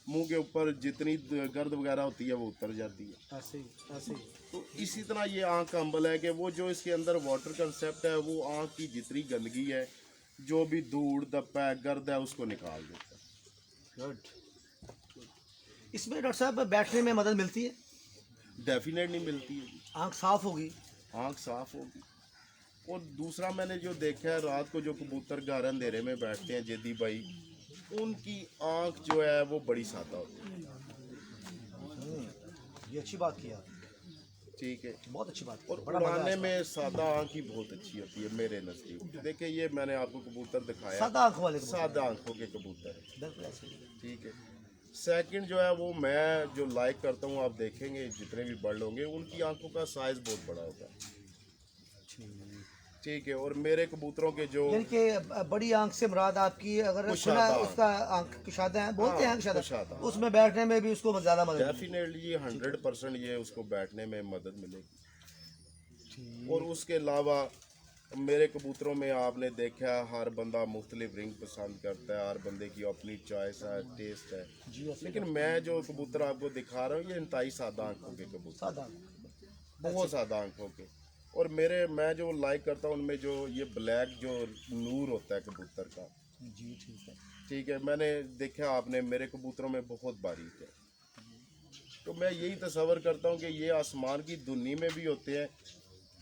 मुंह के ऊपर जितनी गर्द वगैरह होती है वो उतर जाती है। ऐसे ही ऐसे ही। तो इसी तरह ये आँख का अम्बल है कि वो जो इसके अंदर वाटर कंसेप्ट है वो आँख की जितनी गंदगी है, जो भी धूड़ धप्पा है, गर्द है, उसको निकाल देता है। गुड। इसमें डॉक्टर साहब बैठने में मदद मिलती है, डेफिनेटली मिलती है। आँख साफ होगी। आँख साफ होगी। और दूसरा मैंने जो देखा है, रात को जो कबूतर घर अंधेरे में बैठते हैं जदी भाई, उनकी आँख जो है वो बड़ी सादा होती है। ये अच्छी बात की आप, ठीक है। बहुत अच्छी बात की। और बड़ा मजा उड़ाने आता है। में सादा आँख ही बहुत अच्छी होती है मेरे नज़दीक। देखिए ये मैंने आपको कबूतर दिखाया, सादा आँख वाले कबूतर। सादा आँखों के कबूतर है। बिल्कुल ऐसे ही। ठीक है। सेकंड जो है वो मैं जो लाइक करता हूँ, आप देखेंगे जितने भी बर्ड होंगे उनकी आंखों का साइज बहुत बड़ा होता है। ठीक है। और मेरे कबूतरों के जो यानी कि बड़ी आंख से मुराद आपकी, अगर सुना कुशादा उसका आंख कुशादा है, बोलते हैं कुशादा। कुशादा, उसमें बैठने में भी उसको ज़्यादा मदद मिलेगी। डेफिनेटली 100% ये उसको बैठने में मदद मिलेगी। और उसके अलावा मेरे कबूतरों में आपने देखा हर बंदा मुख्तलिफ रिंग पसंद करता है, हर बंदे की अपनी चॉइस है, टेस्ट है। जी ऐसे लेकिन मैं जो कबूतर आपको दिखा रहा हूँ ये इंतहाई सादा आंखों के कबूतर, सादा। बहुत सादा आंखों के। और मैं जो लाइक करता हूँ उनमें जो ये ब्लैक जो नूर होता है कबूतर का, जी ठीक है। ठीक है, मैंने देखा आपने मेरे कबूतरों में बहुत बारीक है। तो मैं यही तस्वर करता हूँ कि ये आसमान की दुनी में भी होते हैं,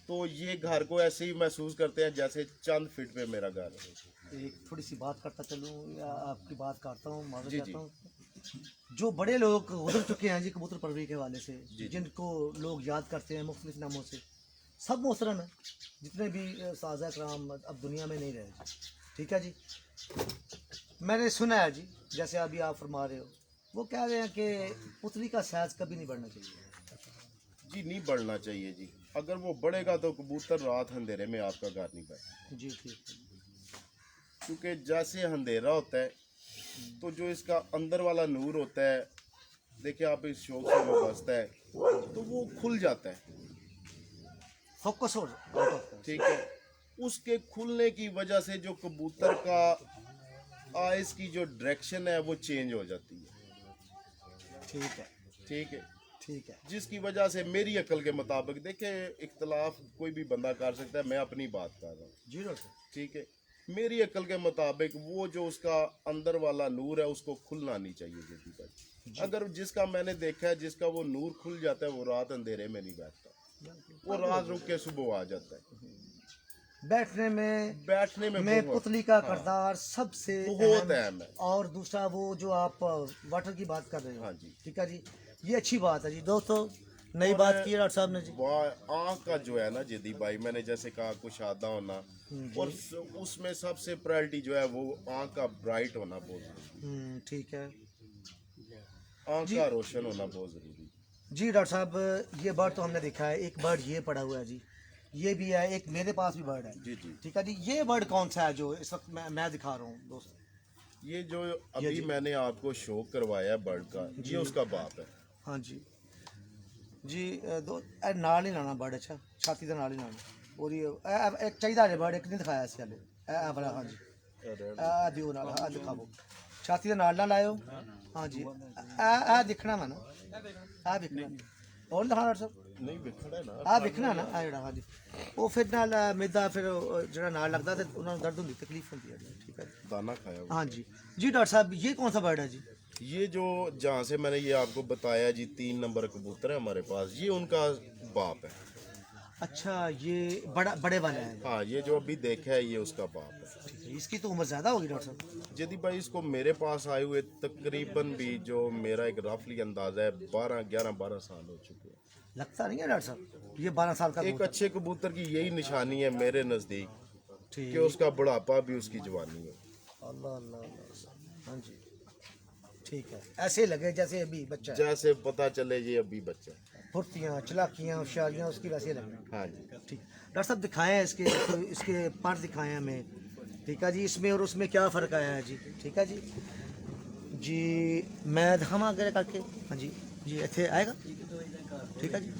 तो ये घर को ऐसे ही महसूस करते हैं जैसे चंद फीट पे मेरा घर है। एक थोड़ी सी बात करता चलूँ या आपकी बात करता हूँ, मालूम जी, चाहता हूँ। जो बड़े लोग गुजर चुके हैं जी कबूतर परवरी के हवाले से, जिनको लोग याद करते हैं मुख्तलिफ नामों से, सब मोहतरम है, जितने भी साजा कराम अब दुनिया में नहीं रहे। ठीक है जी। मैंने सुना है जी, जैसे अभी आप फरमा रहे हो, वो कह रहे हैं कि पुतली का साइज कभी नहीं बढ़ना चाहिए। जी नहीं बढ़ना चाहिए जी, अगर वो बढ़ेगा तो कबूतर रात अंधेरे में आपका घर नहीं बैठेगा। जी ठीक है। क्योंकि जैसे अंधेरा होता है तो जो इसका अंदर वाला नूर होता है, देखिए आप इस शौक से वो बसता है तो वो खुल जाता है। फोकस हो जाता है। ठीक है। उसके खुलने की वजह से जो कबूतर का आइस की जो डायरेक्शन है वो चेंज हो जाती है। ठीक है। ठीक है। ठीक है। जिसकी वजह से मेरी अकल के मुताबिक, देखे इख्तलाफ कोई भी बंदा कर सकता है, मैं अपनी बात कर रहा हूँ। जी डॉक्टर। ठीक है। मेरी अकल के मुताबिक वो जो उसका अंदर वाला नूर है उसको खुलना नहीं चाहिए जल्दी भाई। अगर जिसका मैंने देखा है जिसका वो नूर खुल जाता है वो रात अंधेरे में नहीं बैठता, वो रात रुक के सुबह आ जाता है। बैठने में बहुत- पुतली का किरदार सबसे बहुत अहम है। और दूसरा वो जो आप वाटर की बात कर रहे हो, हाँ जी। ठीक है जी, ये अच्छी बात है जी। दोस्तों नई बात की है डॉक्टर साहब ने जी। आँख का जो है ना जदी भाई, मैंने जैसे कहा कुशादा होना, और उसमें सबसे प्रायोरिटी जो है वो आँख का ब्राइट होना बहुत जरूरी, ठीक है आँख का रोशन होना बहुत जरूरी। जी। डॉक्टर साहब ये बर्ड तो हमने देखा है, एक बर्ड ये पड़ा हुआ है जी, ये भी है, एक मेरे पास भी बर्ड है। जी जी। ठीक है जी। ये बर्ड कौन सा है जो इस वक्त मैं दिखा रहा हूँ दोस्त? ये जो अभी मैंने आपको शो करवाया बर्ड का, ये उसका बाप है। हाँ जी जी। दो नाल ही लाना बर्ड, अच्छा छाती का नाल ही लाना। और ये एक चाहिए बर्ड, एक नहीं दिखाया इस वाले वाला। हाँ जी दियो नाल, दिखाओ छाती का नाल ना लाओ। हाँ जी दिखना मैं ना, दिखना और दिखाना डॉक्टर साहब, नहीं बिखड़ा है ना, दिखना ना ਜਿਹੜਾ। हाँ जी वो फिर नाल मैदा फिर ਜਿਹੜਾ नाल लगता तो उन्होंने दर्द होती तकलीफ होती है। ठीक है दाना खाया हुआ। हाँ जी जी। डॉक्टर साहब ये कौन सा बर्ड है जी? ये जो जहाँ से मैंने ये आपको बताया जी 3 नंबर कबूतर है हमारे पास, ये उनका बाप है। अच्छा ये बड़े वाला है। हाँ, ये जो अभी देखा है ये उसका बाप है। इसकी तो उम्र ज़्यादा होगी डॉक्टर साहब। जदी भाई इसको मेरे पास आए हुए तकरीबन भी जो मेरा एक रफली अंदाजा है 11 साल हो चुके हैं। लगता नहीं है डॉक्टर साहब ये 12 साल का एक अच्छे कबूतर की यही निशानी है मेरे नज़दीक ठीक कि उसका बुढ़ापा भी उसकी जवानी है। अल्लाह अल्लाह अल्लाह। हाँ जी ठीक है, ऐसे लगे जैसे अभी बच्चा है। जैसे पता चले ये अभी बच्चा है। फुर्तियाँ चलाकियाँ होशियारियाँ उसकी वैसे लगे। हाँ जी ठीक डॉक्टर साहब दिखाएं इसके तो इसके पर दिखाएं हमें। ठीक है जी, इसमें और उसमें क्या फ़र्क आया है जी। ठीक है जी जी मैं दिखावा आगे करके। हाँ जी जी इतने आएगा। ठीक है जी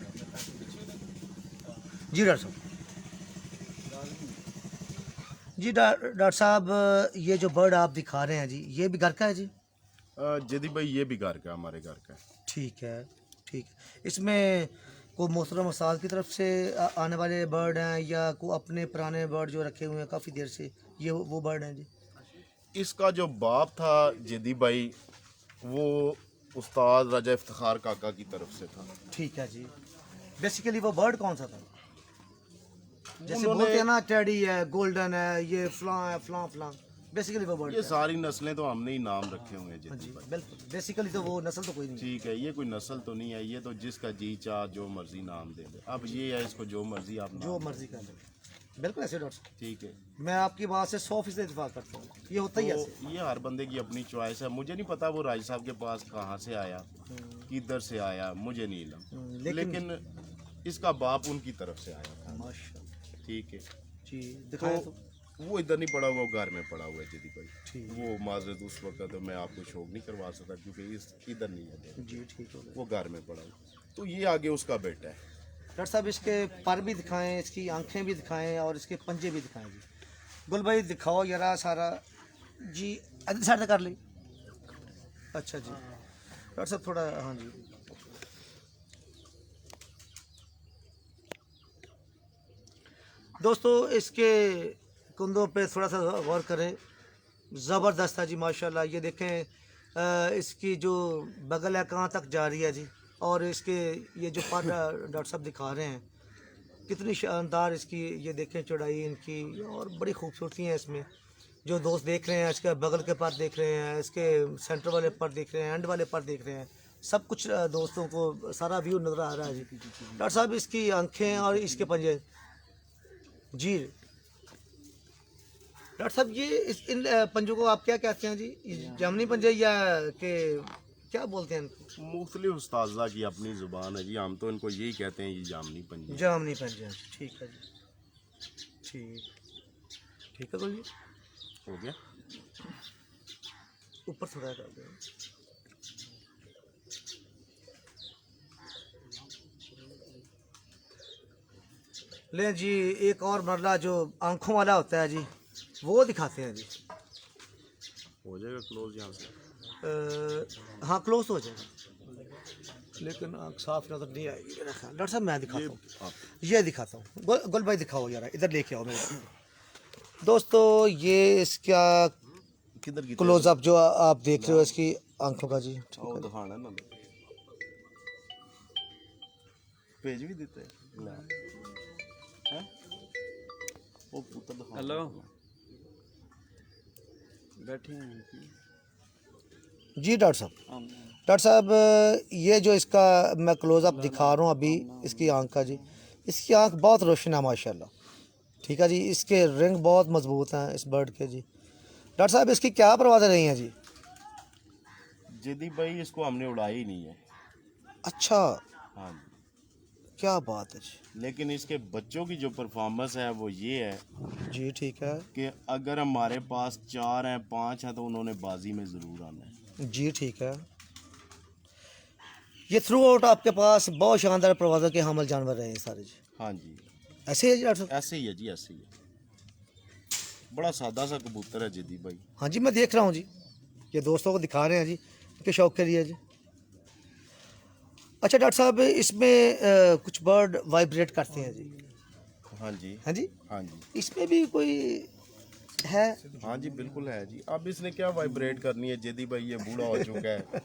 जी डॉक्टर साहब। जी डॉक्टर साहब ये जो बर्ड आप दिखा रहे हैं जी ये भी घर का है जी। जदी भाई ये भी घर का हमारे घर का है। ठीक है ठीक है। इसमें को मोहतरम साल की तरफ से आने वाले बर्ड हैं या को अपने पुराने बर्ड जो रखे हुए हैं काफ़ी देर से ये वो बर्ड हैं जी। इसका जो बाप था जदी भाई वो उस्ताद राजा इफ्तिखार काका की तरफ से था। ठीक है जी। बेसिकली वो बर्ड कौन सा था? जैसे उन्होंने- बोलते हैं ना टेडी है, गोल्डन है, ये फ्लां है, फ्लां फ्लां, बेसिकली वो बर्ड ये सारी नस्लें तो हमने ही नाम रखे हुए हैं हाँ जदी जी भाई। बिल्कुल। बेसिकली तो वो नस्ल तो कोई नहीं है। ठीक है, ये कोई नस्ल तो नहीं है, ये तो जिसका जी चाह जो मर्जी नाम दे दे। अब ये है इसको जो मर्जी आप जो नाम मर्जी कर ले बिल्कुल ऐसे डॉक्टर साहब। ठीक है। मैं आपकी बात से 100% इत्तेफाक करता हूँ, ये होता ही ऐसे। तो ये हर बंदे की अपनी चॉइस है। मुझे नहीं पता वो राज साहब के पास कहाँ से आया किधर से आया मुझे नहीं लगा, लेकिन इसका बाप उनकी तरफ से आया था। माशाल्लाह ठीक है जी दिखाएं तो। वो इधर नहीं पड़ा हुआ, वो घर में पड़ा हुआ है जदी भाई। ठीक। वो माजरत उस वक्त तो मैं आपको शौक नहीं करवा सकता क्योंकि इस इधर नहीं है, जी ठीक हो गया। वो घर में पड़ा हुआ। तो ये आगे उसका बेटा है। डॉक्टर साहब इसके पर भी दिखाएं, इसकी आंखें भी दिखाएं और इसके पंजे भी दिखाएं जी। गुल भाई दिखाओ यारा सारा जी। अदर साइड से कर ली। अच्छा जी डॉक्टर साहब थोड़ा हाँ जी। दोस्तों इसके कुंदों पे थोड़ा सा गौर करें, ज़बरदस्त है जी माशाल्लाह। ये देखें इसकी जो बगल है कहाँ तक जा रही है जी। और इसके ये जो पर डॉक्टर साहब दिखा रहे हैं कितनी शानदार इसकी ये देखें चौड़ाई इनकी और बड़ी खूबसूरती है इसमें। जो दोस्त देख रहे हैं इसके बगल के पर देख रहे हैं, इसके सेंटर वाले पर देख रहे हैं, एंड वाले पर देख रहे हैं, सब कुछ दोस्तों को सारा व्यू नज़र आ रहा है जी। डॉक्टर साहब इसकी आंखें और इसके पंजे जी। डॉक्टर साहब ये इन पंजों को आप क्या कहते हैं जी? जामनी पंजे या के क्या बोलते हैं इनको? मुख्तलिफ उस्ताज़ा की अपनी ज़ुबान है जी, हम तो इनको यही कहते हैं ये जामनी पंजी। जामनी पंजे। ठीक है जी ठीक ठीक है बोलिए। हो गया। ऊपर थोड़ा कर दो। ले जी एक और मरला जो आंखों वाला होता है जी वो दिखाते हैं जी। हो जाएगा क्लोज यहाँ से। हाँ क्लोज हो जाएगा लेकिन आँख साफ नजर नहीं आएगी मेरा ख्याल। डॉक्टर साहब मैं दिखाता हूँ, ये दिखाता हूँ। गुल भाई दिखाओ यार, इधर लेके आओ मेरे दोस्तों। ये इसका किधर की क्लोजअप जो आप देख रहे हो इसकी आंखों का जी। वो दिखाना ना पेज भी देते हैं। वो पुत्र दिखा। हेलो बैठे हैं जी डॉक्टर साहब। डॉक्टर साहब ये जो इसका मैं क्लोजअप दिखा रहा हूँ अभी इसकी आंख का जी, इसकी आंख बहुत रोशन है माशाल्लाह। ठीक है जी, इसके रिंग बहुत मजबूत हैं इस बर्ड के जी। डॉक्टर साहब इसकी क्या परवाज़ें रही हैं जी? जदी भाई इसको हमने उड़ाई नहीं है। अच्छा हाँ जी, क्या बात है जी। लेकिन इसके बच्चों की जो परफॉर्मेंस है वो ये है जी ठीक है कि अगर हमारे पास 4 हैं 5 हैं तो उन्होंने बाजी में ज़रूर आना है। जी ठीक है। ये थ्रू आउट आपके पास बहुत शानदार परवाज़ों के हामिल जानवर रहे हैं सारे जी। हाँ जी, ऐसे ही है जी डॉक्टर साहब? ऐसे ही है जी, ऐसे ही है। बड़ा सादा सा कबूतर है जदी भाई। हाँ जी मैं देख रहा हूँ जी, ये दोस्तों को दिखा रहे हैं जी उनके शौक के लिए जी। अच्छा डॉक्टर साहब इसमें कुछ बर्ड वाइब्रेट करते हैं जी। हाँ जी, हाँ जी हाँ जी, इसमें भी कोई है? हाँ जी बिल्कुल है जी। अब इसने क्या वाइब्रेट करनी है जदी भाई, ये बूढ़ा हो चुका है।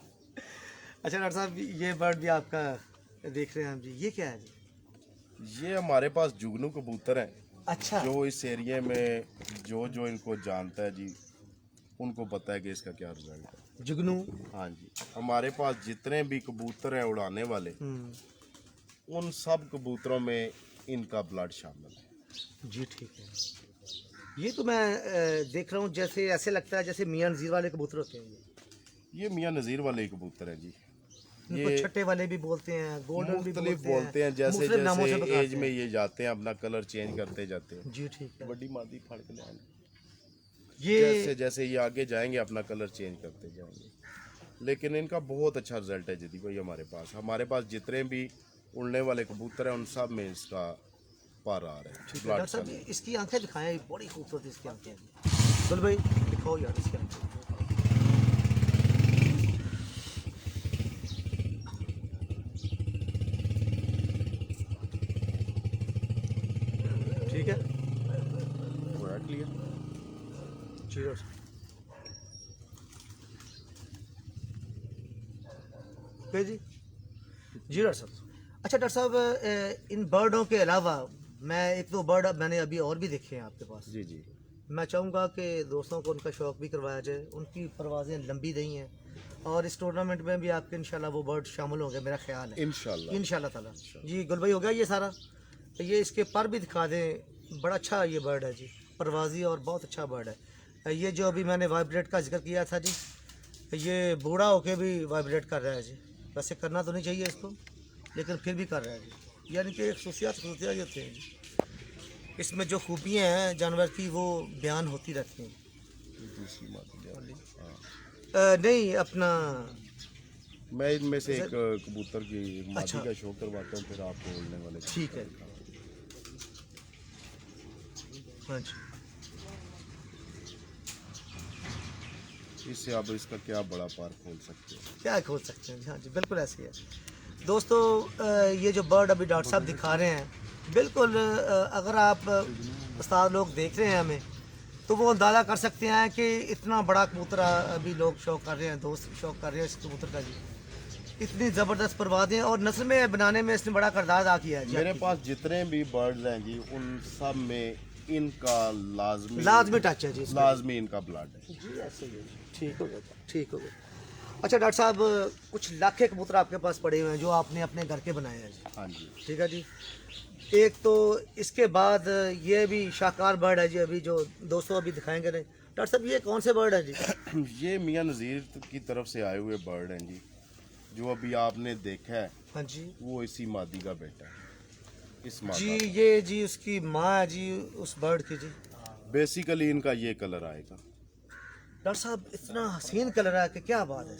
अच्छा डॉक्टर साहब ये बर्ड भी आपका देख रहे हैं हम जी, ये क्या है जी? ये हमारे पास जुगनू कबूतर है। अच्छा जो इस एरिया में जो इनको जानता है जी, उनको पता है कि इसका क्या रिजल्ट है। जुगनू। हाँ जी, हमारे पास जितने भी कबूतर हैं उड़ाने वाले, उन सब कबूतरों में इनका ब्लड शामिल है। जी ठीक है। ये तो मैं देख रहा हूँ, जैसे ऐसे लगता है जैसे मियां नज़ीर वाले कबूतर होते हैं ये मियां नज़ीर वाले ही कबूतर हैं जी। इनको छठे वाले भी बोलते हैं, गोल्डन भी मुख्तलिफ बोलते हैं, जैसे मुख्तलिफ नामों से जैसे पुकारते एज में ये जाते हैं अपना कलर चेंज करते जाते हैं। जी ठीक है। बड़ी मादी फाड़ के ले आना। ये जैसे जैसे ये आगे जाएंगे अपना कलर चेंज करते जाएंगे, लेकिन इनका बहुत अच्छा रिजल्ट है जी भाई। हमारे पास जितने भी उड़ने वाले कबूतर हैं उन सब में इसका पार आ रहा है। ठीक है। डॉक्टर साहब इसकी आंखें दिखाएं, बड़ी खूबसूरत इसकी आंखें। बोल भाई दिखाओ यार इसकी आंखें। ठीक है पूरा क्लियर। जी डॉक्टर साहब। ओके जी जी डॉक्टर साहब। अच्छा डॉक्टर साहब, इन बर्डों के अलावा मैं एक दो बर्ड मैंने अभी और भी देखे हैं आपके पास। जी जी। मैं चाहूँगा कि दोस्तों को उनका शौक़ भी करवाया जाए। उनकी परवाज़ें लंबी रही हैं और इस टूर्नामेंट में भी आपके इंशाल्लाह वो बर्ड शामिल होंगे, मेरा ख्याल है इंशाल्लाह ताला। जी गुल भाई हो गया ये सारा। तो ये इसके पर भी दिखा दें, बड़ा अच्छा ये बर्ड है जी, परवाज़ी और बहुत अच्छा बर्ड है। ये जो अभी मैंने वाइब्रेट का जिक्र किया था जी, ये बूढ़ा होके भी वाइब्रेट कर रहा है जी। वैसे करना तो नहीं चाहिए इसको, लेकिन फिर भी कर रहा है जी। यानी कि एक खसूसियात ये होती हैं जी, इसमें जो खूबियाँ हैं जानवर की वो बयान होती रहती हैं। नहीं अपना मैं इनमें से एक कबूतर की मादी अच्छा। का शो करवाता हूँ, फिर आपको उड़ने वाले। ठीक है। हाँ जी। इससे आप इसका क्या बड़ा पार खोल सकते हो। क्या खोल सकते हैं। हाँ जी बिल्कुल ऐसे ही है। दोस्तों ये जो बर्ड अभी डॉक्टर साहब दिखा रहे हैं, बिल्कुल अगर आप उस्ताद लोग देख रहे हैं हमें, तो वो अंदाज़ा कर सकते हैं कि इतना बड़ा कबूतर अभी लोग शौक कर रहे हैं, दोस्त शौक कर रहे हैं इस कबूतर का जी। इतनी ज़बरदस्त परवाज़ें और नस्ल में बनाने में इसने बड़ा किरदार अदा किया है जी। मेरे पास जितने भी बर्ड्स हैं जी, उन सब में इनका लाजमी टच है जी इसमें। लाजमी इनका ब्लड है जी ऐसे ही है जी। ठीक हो गया, ठीक हो गया। अच्छा डॉक्टर साहब, कुछ लाखे कबूतर आपके पास पड़े हुए हैं जो आपने अपने घर के बनाए हैं जी। हाँ जी। ठीक है जी। एक तो इसके बाद ये भी शाहकार बर्ड है जी, अभी जो दोस्तों अभी दिखाएंगे नहीं। डॉक्टर साहब ये कौन से बर्ड है जी? ये मियां नज़ीर की तरफ से आए हुए बर्ड हैं जी। जो अभी आपने देखा है, हाँ जी। वो इसी मादी का बेटा है। इस मादा जी ये जी उसकी माँ है जी उस बर्ड की जी। बेसिकली इनका ये कलर आएगा। डॉक्टर साहब इतना हसीन कलर है कि क्या बात है।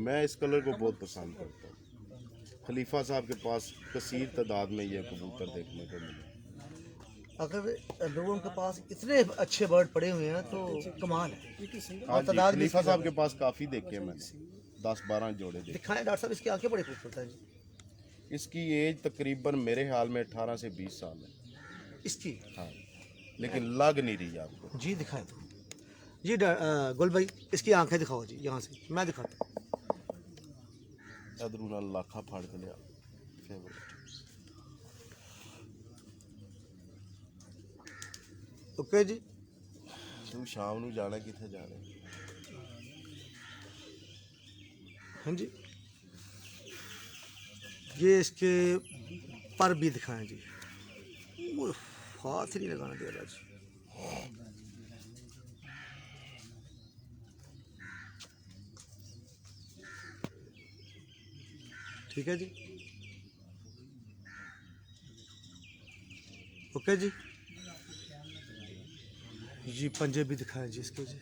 मैं इस कलर को बहुत पसंद करता हूँ। खलीफा साहब के पास कसीर तादाद में ये कबूतर देखने को मिले। अगर लोगों के पास इतने अच्छे बर्ड पड़े हुए हैं तो कमाल है। हाँ जी, खलीफा साहब के पास काफ़ी देखे हैं मैंने, 10-12 जोड़े देखे। दिखाएं डॉक्टर साहब, इसकी आंखें बड़ी खूबसूरत हैं जी। इसकी एज तकरीबन मेरे ख्याल में 18 से 20 साल है इसकी। हाँ, लेकिन लग नहीं रही आपको। जी दिखाएं तो जी। गुल भाई इसकी आंखें दिखाओ जी, यहाँ से मैं दिखाता हूँ। अदरूना लाखा फाड़ के लिया फेवरेट। ओके जी। तू शाम ਨੂੰ जाना किथे जाना? हाँ जी। ये इसके पर भी दिखाएं जी। हाथ ही नहीं लगाना दे रहा जी। ठीक है जी। ओके जी। जी पंजे भी दिखाएं जी इसके जी।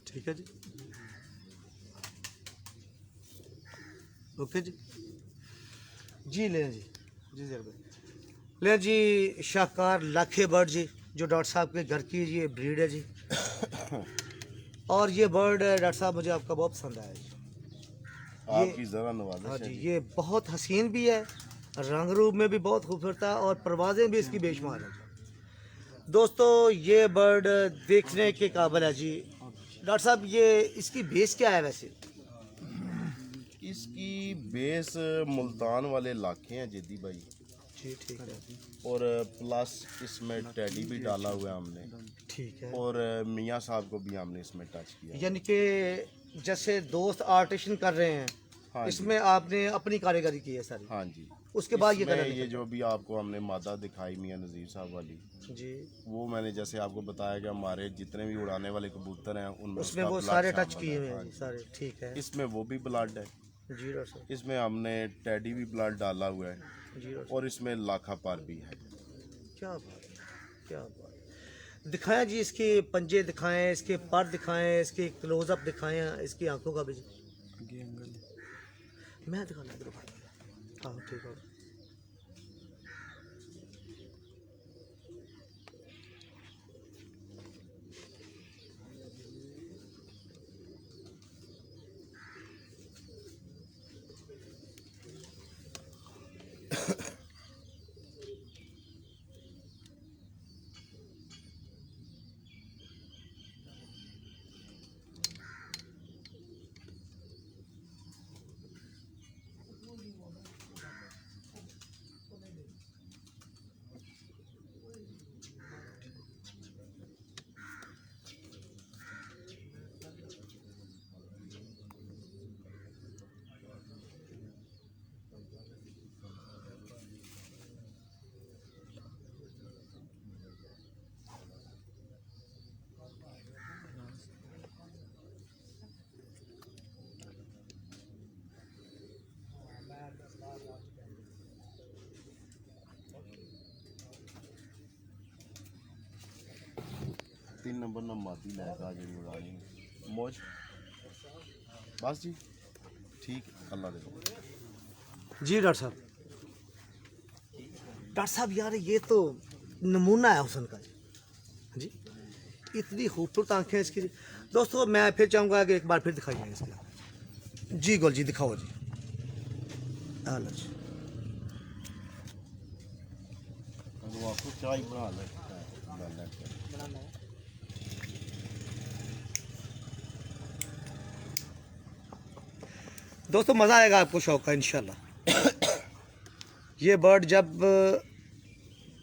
ठीक है जी। ओके जी। जी ले जी जी जर ले जी। शाहकार लाखे बर्ड जी, जो डॉक्टर साहब के घर की ये ब्रीड है जी। और ये बर्ड डॉक्टर साहब मुझे आपका बहुत पसंद आया जी। आपकी ज़रा नवाज़िश हाँ है जी, जी। ये बहुत हसीन भी है, रंग रूप में भी बहुत खूबसूरत है और परवाज़ें भी इसकी बेशुमार है। दोस्तों ये बर्ड देखने के काबिल है जी। डॉक्टर साहब ये इसकी बेस क्या है वैसे? इसकी बेस मुल्तान वाले इलाके हैं जदी भाई, जी ठीक है, और प्लस इसमें टेडी भी डाला हुआ है हमने, ठीक है। और मियाँ साहब को भी हमने इसमें टच किया। यानी कि जैसे दोस्त आर्टिशन कर रहे हैं, हाँ जी। इसमें आपने अपनी कारीगरी की है सारी। हाँ जी। उसके बाद ये इसमें कलर ये जो भी आपको हमने मादा दिखाई मियाँ नज़ीर साहब वाली, जी, वो मैंने जैसे आपको बताया कि हमारे जितने भी उड़ाने वाले कबूतर हैं उनमें उसमें उसका वो blood सारे शामिल टच किए हुए है। हैं हाँ जी, जी। सारे ठीक है इसमें वो भी ब्लड है, जी डॉक्टर साहब, इसमें हमने टेडी भी ब्लड डाला हुआ है, जी डॉक्टर और इसमें लाखा पर भी है। साहब। क्या बात है, क्या बात है। दिखाएं जी, इसके पंजे दिखाएं, इसके पर दिखाएं, इसके क्लोजअप दिखाएं, इसकी आंखों का भी जी। मैं दिखाना इधर भाई। हाँ ठीक है। तीन नंबर ना माती लैका जी उड़ानी मौज। बस जी ठीक, अल्लाह दे। जी डॉक्टर साहब, डॉक्टर साहब यार ये तो नमूना है हुस्न का जी, इतनी खूबसूरत आंखें इसकी। दोस्तों मैं फिर चाहूँगा कि एक बार फिर दिखाइए इसका। जी गोल जी दिखाओ जी। आला जी, वो आपको चाय बना ले। दोस्तों मज़ा आएगा आपको, शौक का इंशाल्लाह। ये बर्ड जब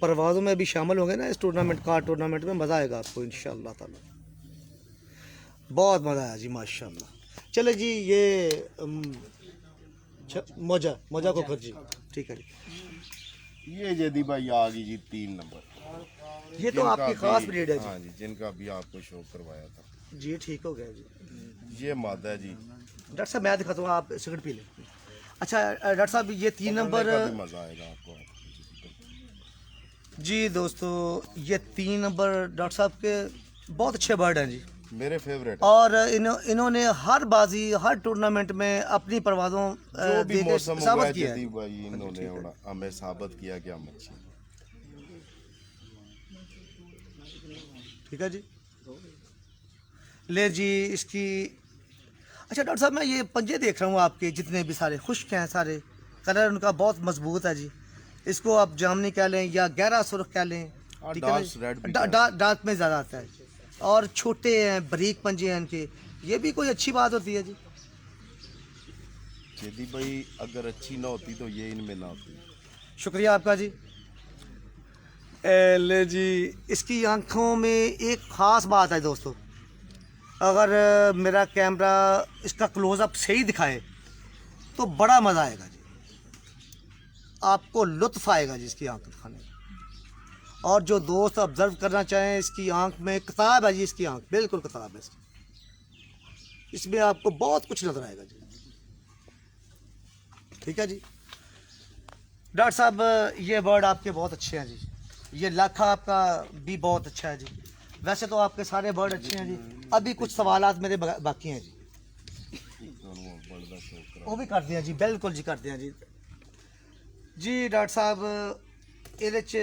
परवाज़ों में भी शामिल होंगे ना, इस टूर्नामेंट में मज़ा आएगा आपको इंशाल्लाह ताला। बहुत मज़ा आया जी माशाल्लाह। चले जी ये मौजा को कर जी, ठीक है जी। ये जदी भाई आ गई जी 3 नंबर। ये तो आपकी खास ब्रीड है हाँ जी, जिनका भी आपको शो करवाया था जी। ये ठीक हो गया जी। ये मादा है जी। डॉक्टर साहब मैं दिखाता हूँ, आप सिगरेट पी लें। अच्छा डॉक्टर साहब ये 3 नंबर का भी मजा आएगा आपको। जी दोस्तों, ये 3 नंबर डॉक्टर साहब के बहुत अच्छे बर्ड हैं जी, मेरे फेवरेट। और इन्होंने हर बाजी हर टूर्नामेंट में अपनी परवाज़ों जो भी मौसम हुआ साबित है किया जदी है। भाई इन्होंने हमें साबित किया कि हम अच्छे। ठीक है जी, ले जी इसकी। अच्छा डॉक्टर साहब मैं ये पंजे देख रहा हूँ आपके, जितने भी सारे खुश्क हैं, सारे कलर उनका बहुत मजबूत है जी। इसको आप जामनी कह लें या गहरा सुर्ख कह लें, ठीक है ना? डार्क में ज़्यादा आता है, और छोटे हैं, बारीक पंजे हैं इनके। ये भी कोई अच्छी बात होती है जी। जदी भाई अगर अच्छी ना होती तो ये इनमें ना होती। शुक्रिया आपका जी। ले जी, इसकी आंखों में एक ख़ास बात है दोस्तों, अगर मेरा कैमरा इसका क्लोज़अप सही दिखाए तो बड़ा मज़ा आएगा जी, आपको लुत्फ़ आएगा जी इसकी आंख दिखाने में। और जो दोस्त ऑब्ज़र्व करना चाहें, इसकी आंख में किताब है जी, इसकी आंख बिल्कुल किताब है इसकी। इसमें आपको बहुत कुछ नज़र आएगा जी। ठीक है जी डॉक्टर साहब, ये बर्ड आपके बहुत अच्छे हैं जी। ये लाखा आपका भी बहुत अच्छा है जी। वैसे तो आपके सारे बर्ड अच्छे हैं जी, अभी कुछ सवालात मेरे बाकी हैं जी, वो भी कर दिया जी, बिल्कुल जी कर दिया जी। जी डॉक्टर साहब ਇਹਦੇ 'ਚ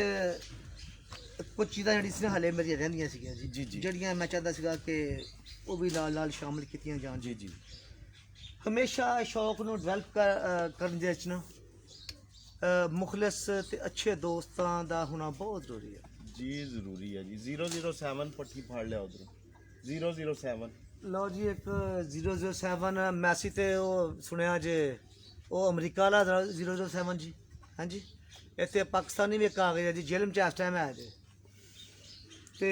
कुछ चीज़ां ਜਿਹੜੀ ਸੀ ਹਾਲੇ ਮੇਰੀਆਂ ਰਹਿੰਦੀਆਂ ਸੀਗੀਆਂ ਜੀ, ਜਿਹੜੀਆਂ ਮੈਂ ਚਾਹੁੰਦਾ ਸੀਗਾ ਕਿ ਉਹ ਵੀ ਨਾਲ ਸ਼ਾਮਿਲ ਕੀਤੀਆਂ ਜਾਣ ਜੀ। ਜੀ ਹਮੇਸ਼ਾ ਸ਼ੌਕ ਨੂੰ ਡਿਵੈਲਪ ਕਰਨ ਦੇ ਵਿੱਚ ਨਾ ਮੁਖਲਿਸ ਤੇ ਅੱਛੇ ਦੋਸਤਾਂ ਦਾ ਹੋਣਾ ਬਹੁਤ ਜ਼ਰੂਰੀ ਹੈ जी। ज़रूरी है जी। 007 पट्टी फाड़ लिया उधर 007 लो जी एक 007 मैसी ते ਉਹ ਸੁਣਿਆ ਜੇ ਉਹ ਅਮਰੀਕਾ ਵਾਲਾ 007 ਜੀ ਹਾਂਜੀ ਇੱਥੇ ਪਾਕਿਸਤਾਨੀ ਵੀ ਇੱਕ ਆ ਗਿਆ ਜੀ ਜੇਲ੍ਹ 'ਚ ਇਸ ਟਾਈਮ ਹੈ ਜੀ ਤੇ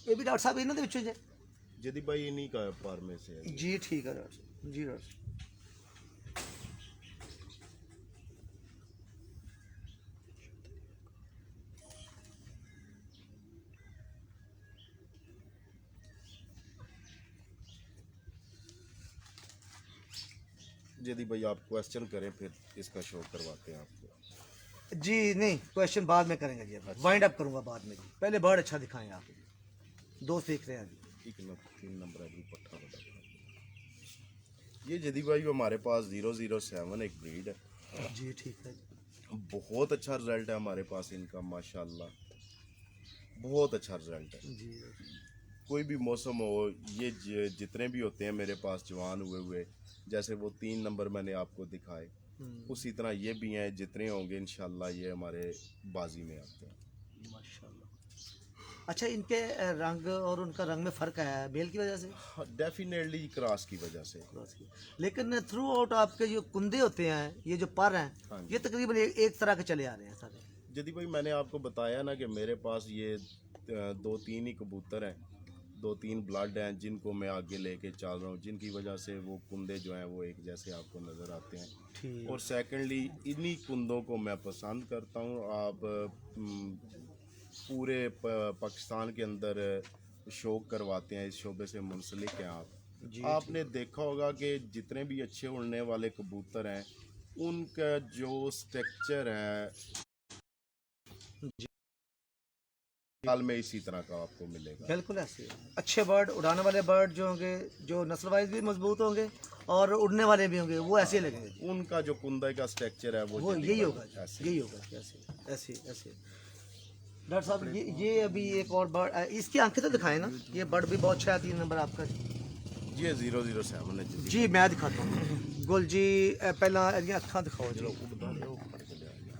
ਇਹ ਵੀ ਡਾਕਟਰ ਸਾਹਿਬ ਇਹਨਾਂ ਦੇ ਵਿੱਚੋਂ ਜੇ जदी भाई इन्हीं का पार में से है। जी ठीक है डॉक्टर साहब जी डॉक्टर साहब। यदि भाई आप क्वेश्चन करें फिर इसका शो करवाते हैं आपको। जी नहीं क्वेश्चन बाद में करेंगे जी वाइंड अप करूंगा बाद में जी पहले बर्ड अच्छा दिखाएं आप दोस्त देख रहे हैं जी 3 नंबर है पट्ठा बता। ये जदी भाई हमारे पास 007 एक ब्रीड है, जी ठीक है जी बहुत अच्छा रिजल्ट है हमारे पास इनका माशाल्लाह, बहुत अच्छा रिजल्ट है। जी कोई भी मौसम हो ये जितने भी होते हैं मेरे पास जवान हुए जैसे वो 3 नंबर मैंने आपको दिखाए उसी तरह ये भी हैं, जितने होंगे इंशाल्लाह ये हमारे बाजी में आते हैं माशाल्लाह। अच्छा इनके रंग और उनका रंग में फ़र्क है मेल की वजह से डेफिनेटली क्रॉस की वजह से। लेकिन थ्रू आउट आपके जो कुंदे होते हैं ये जो पर हाँ हैं जी। ये तकरीबन एक तरह के चले आ रहे हैं सारे। यदि भाई मैंने आपको बताया ना कि मेरे पास ये 2-3 ही कबूतर हैं, 2-3 ब्लड हैं जिनको मैं आगे लेके चल रहा हूँ, जिनकी वजह से वो कुंदे जो हैं वो एक जैसे आपको नज़र आते हैं। ठीक और सेकंडली इन्हीं कुंदों को मैं पसंद करता हूँ। आप पूरे पाकिस्तान के अंदर शौक करवाते हैं, इस शोबे से मुंसलिक हैं आप। जी आपने देखा होगा कि जितने भी अच्छे उड़ने वाले कबूतर हैं उनका जो स्ट्रक्चर है साल में इसी तरह का आपको मिलेगा। बिल्कुल ऐसे है। अच्छे बर्ड उड़ाने वाले बर्ड जो होंगे जो नस्ल वाइज भी मजबूत होंगे और उड़ने वाले भी होंगे वो ऐसे ही लगेंगे। उनका जो कुंदे का स्ट्रक्चर है वो जल्दी यही बन होगा जाता है ऐसे। यही होगा ऐसे ऐसे ऐसे। डॉक्टर साहब ये अभी एक और बर्ड इसकी आंखें तो दिखाएं ना, ये बर्ड भी बहुत अच्छा है 3 नंबर आपका। ये 007 है जी। जी मैं दिखाता हूँ गुल जी पहला ये अखा दिखाओ जी। उड़दा है, वो फड़ के ले आएगा।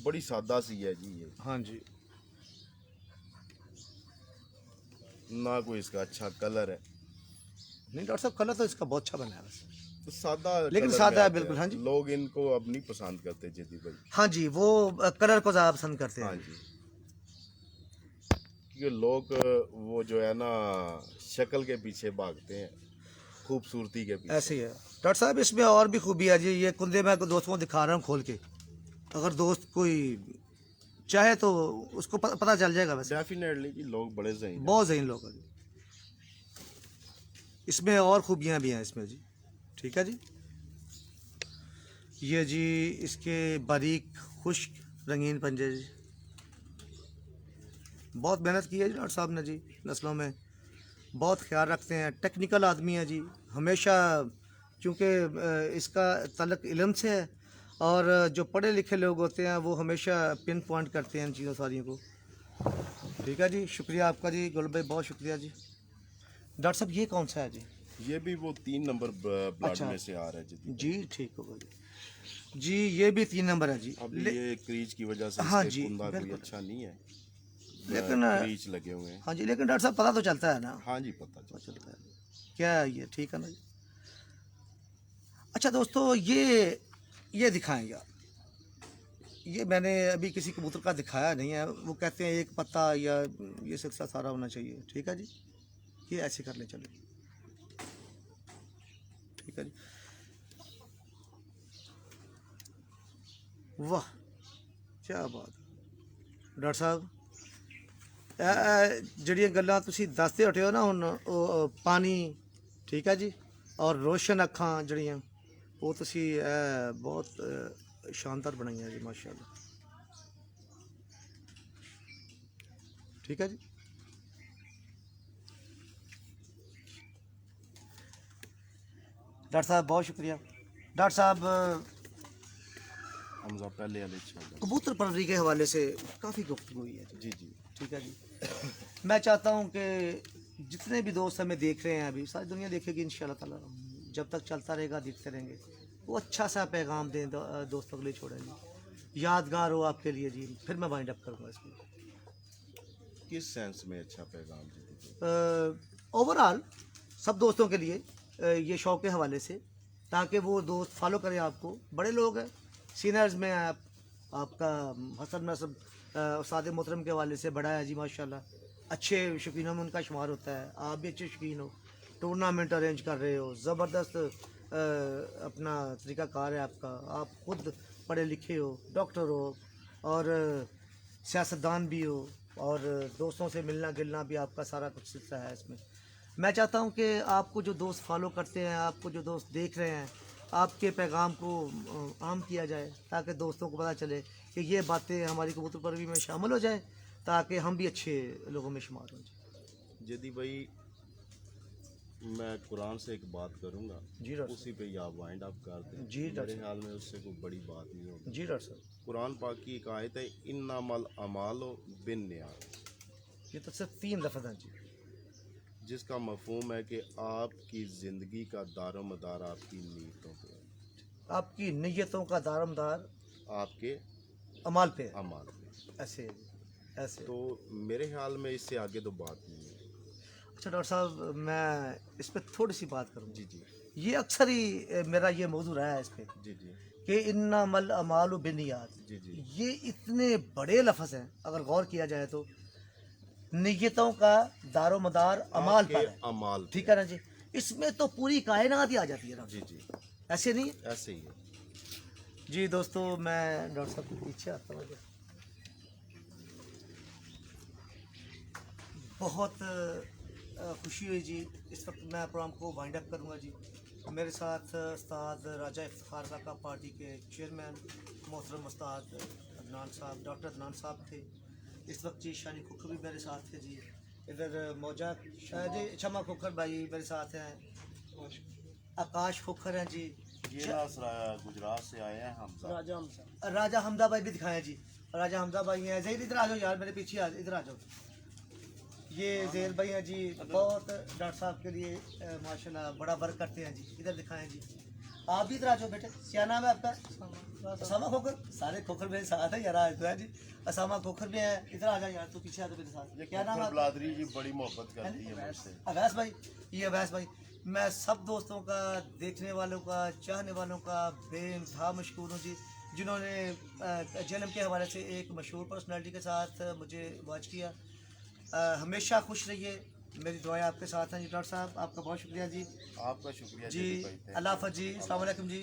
बड़ी सादा सी है जी ये, हाँ जी ना कोई इसका अच्छा कलर है, नहीं डॉक्टर साहब कलर तो इसका बहुत अच्छा बना है वैसे। तो सादा लेकिन कलर सादा में है आता बिल्कुल, हाँ जी। लोग इनको अब नहीं पसंद करते जदी भाई। हाँ जी वो कलर को ज़्यादा पसंद करते हाँ हैं। जी, क्योंकि लोग वो जो है ना शक्ल के पीछे भागते हैं, खूबसूरती के पीछे। ऐसे ही है डॉक्टर साहब इसमें और भी खूबी है जी। ये कुंदे मैं दोस्तों को दिखा रहा हूँ खोल के, अगर दोस्त कोई चाहे तो उसको पता चल जाएगा वैसे। डेफिनेटली कि लोग बड़े सही हैं। बहुत सही लोग हैं जी। इसमें और खूबियाँ भी हैं इसमें जी। ठीक है जी ये जी इसके बारीक खुश्क रंगीन पंजे जी, बहुत मेहनत की है जी डॉक्टर साहब ने जी, नस्लों में बहुत ख्याल रखते हैं, टेक्निकल आदमी है जी हमेशा, क्योंकि इसका तल्लक इल्म से है और जो पढ़े लिखे लोग होते हैं वो हमेशा पिन पॉइंट करते हैं इन चीज़ों सारियों को। ठीक है जी शुक्रिया आपका जी गुल भाई, बहुत शुक्रिया जी। डॉक्टर साहब ये कौन सा है जी? ये भी वो 3 नंबर ब्लड अच्छा। में से आ रहा है जी। जी ठीक होगा जी ये भी 3 नंबर है जी। अब ये क्रीज की वजह से हाँ इसके जी, कुंदा कोई बिल्कुल। अच्छा नहीं है, लेकिन क्रीज लगे हुए हैं। हाँ जी लेकिन डॉक्टर साहब पता तो चलता है ना। हाँ जी पता पता चल। चलता है क्या है ये, ठीक है ना जी। अच्छा दोस्तों ये दिखाएं यार, ये मैंने अभी किसी कबूतर का दिखाया नहीं है, वो कहते हैं एक पत्ता या ये सिलसिला सारा होना चाहिए। ठीक है जी ये ऐसे कर ले चलो। ठीक है जी वाह क्या बात है डॉक्टर साहब। ਜਿਹੜੀਆਂ ਗੱਲਾਂ ਤੁਸੀਂ ਦੱਸਦੇ ਹਟੇ ਹੋ ਨਾ ਹੁਣ ਉਹ ਪਾਣੀ ਠੀਕ ਹੈ ਜੀ ਔਰ ਰੋਸ਼ਨ ਅੱਖਾਂ ਜਿਹੜੀਆਂ ਉਹ ਤੁਸੀਂ ਬਹੁਤ ਸ਼ਾਨਦਾਰ ਬਣਾਈਆਂ ਜੀ ਮਾਸ਼ਾਅੱਲਾ। ਠੀਕ ਹੈ ਜੀ डॉक्टर साहब बहुत शुक्रिया। डॉक्टर साहब हमजा पहले वाले छोड़ कबूतर परवरी के हवाले से काफ़ी गुफ्तगू हुई है जी। जी जी। ठीक है जी मैं चाहता हूँ कि जितने भी दोस्त हमें देख रहे हैं अभी, सारी दुनिया देखेगी इंशाल्लाह ताला, जब तक चलता रहेगा देखते रहेंगे, वो अच्छा सा पैगाम दें दोस्तों के लिए छोड़ेंगे। यादगार हो आपके लिए जी। फिर मैं वाइंड अप करूँगा इसको। किस सेंस में अच्छा पैगाम जी? ओवरऑल सब दोस्तों के लिए ये शौक के हवाले से, ताकि वो दोस्त फॉलो करें आपको। बड़े लोग हैं, सीनियर्स में आप, आपका हसन नसब उस्ताद मोहतरम के हवाले से बड़ा है जी माशाल्लाह, अच्छे शौकीनों में उनका शुमार होता है। आप भी अच्छे शौकीन हो, टूर्नामेंट अरेंज कर रहे हो, ज़बरदस्त अपना तरीक़ाकार है आपका। आप खुद पढ़े लिखे हो, डॉक्टर हो और सियासतदान भी हो, और दोस्तों से मिलना गिलना भी आपका सारा कुछ सिलसिला है इसमें। मैं चाहता हूं कि आपको जो दोस्त फॉलो करते हैं, आपको जो दोस्त देख रहे हैं, आपके पैगाम को आम किया जाए, ताकि दोस्तों को पता चले कि ये बातें हमारी कबूतर परवी में शामिल हो जाए, ताकि हम भी अच्छे लोगों में शुमार हो जाए। जदी भाई मैं कुरान से एक बात करूंगा, जी डॉक्टर उसी पे आप वाइंड अप कर दें। जी डॉक्टर मेरे ख्याल में उससे कोई बड़ी बात नहीं होगी। जी डॉक्टर साहब, कुरान पाक की एक आयत है, इन्नमल अमालो बिन्नियात, ये तो सिर्फ 3 लफ्ज़ हैं जी। जिसका मफहूम है कि आपकी ज़िंदगी का दारोमदार आपकी नीयतों पे है, आपकी नीयतों का दारोमदार आपके अमाल पे है। अमाल पे। ऐसे ऐसे तो मेरे ख्याल में इससे आगे तो बात नहीं है। अच्छा डॉक्टर साहब, मैं इस पर थोड़ी सी बात करूँ। जी जी ये अक्सर ही मेरा ये मौजू रहा है इस पर जी जी कि इन्नमल अमालु बिन्नियात। जी जी ये इतने बड़े लफ्ज़ हैं, अगर गौर किया जाए तो नीयतों का दारोमदार अमाल आपके पर है, अमाल पे। ठीक है ना जी। इसमें तो पूरी कायनात ही आ जाती है ना, जी जी ऐसे नहीं है? ऐसे ही है। जी दोस्तों, मैं डॉक्टर साहब के पीछे आता हूँ। बहुत खुशी हुई जी। इस वक्त मैं प्रोग्राम को वाइंड अप करूँगा जी। मेरे साथ उस्ताद राजा इफ्तिखार साका पार्टी के चेयरमैन मोहतरम उस्ताद अदनान साहब, डॉक्टर अदनान साहब थे। इस वक्त जी शानी खोखर भी मेरे साथ थे जी। इधर मौजा शायद शमा खोखर भाई मेरे साथ हैं, आकाश खोखर हैं जी, ये गुजरात से आए हैं हमजा। राजा हमदा भाई भी दिखाएं जी। राजा हमदा भाई हैं। जहीर इधर आ जाओ यार, मेरे पीछे इधर आ जाओ। ये ज़ेल भाई हैं जी, बहुत डॉक्टर साहब के लिए माशाल्लाह बड़ा वर्क करते हैं जी। इधर दिखाएं जी। आप भी इधर आ जाओ बेटे। क्या नाम है आपका? असामा खोखर। सारे खोखर मेरे साथ है यार, इधर है जी। असामा खोखर भी है, इधर आ जाओ यार, तू पीछे आ जाओ मेरे साथ। क्या नाम है? ब्लादरी जी बड़ी मोहब्बत करती है मुझसे। अवैस भाई, ये अवैस भाई। मैं सब दोस्तों का, देखने वालों का, चाहने वालों का बेइंतहा मशकूर हूँ जी, जिन्होंने जेलम के हवाले से एक मशहूर पर्सनालिटी के साथ मुझे वॉच किया। हमेशा खुश रहिए, मेरी दुआएं आपके साथ हैं जी। डॉक्टर साहब आपका बहुत शुक्रिया जी। आपका शुक्रिया जी, भाई। अल्लाह हाफ़िज़ जी, अस्सलाम वालेकुम जी।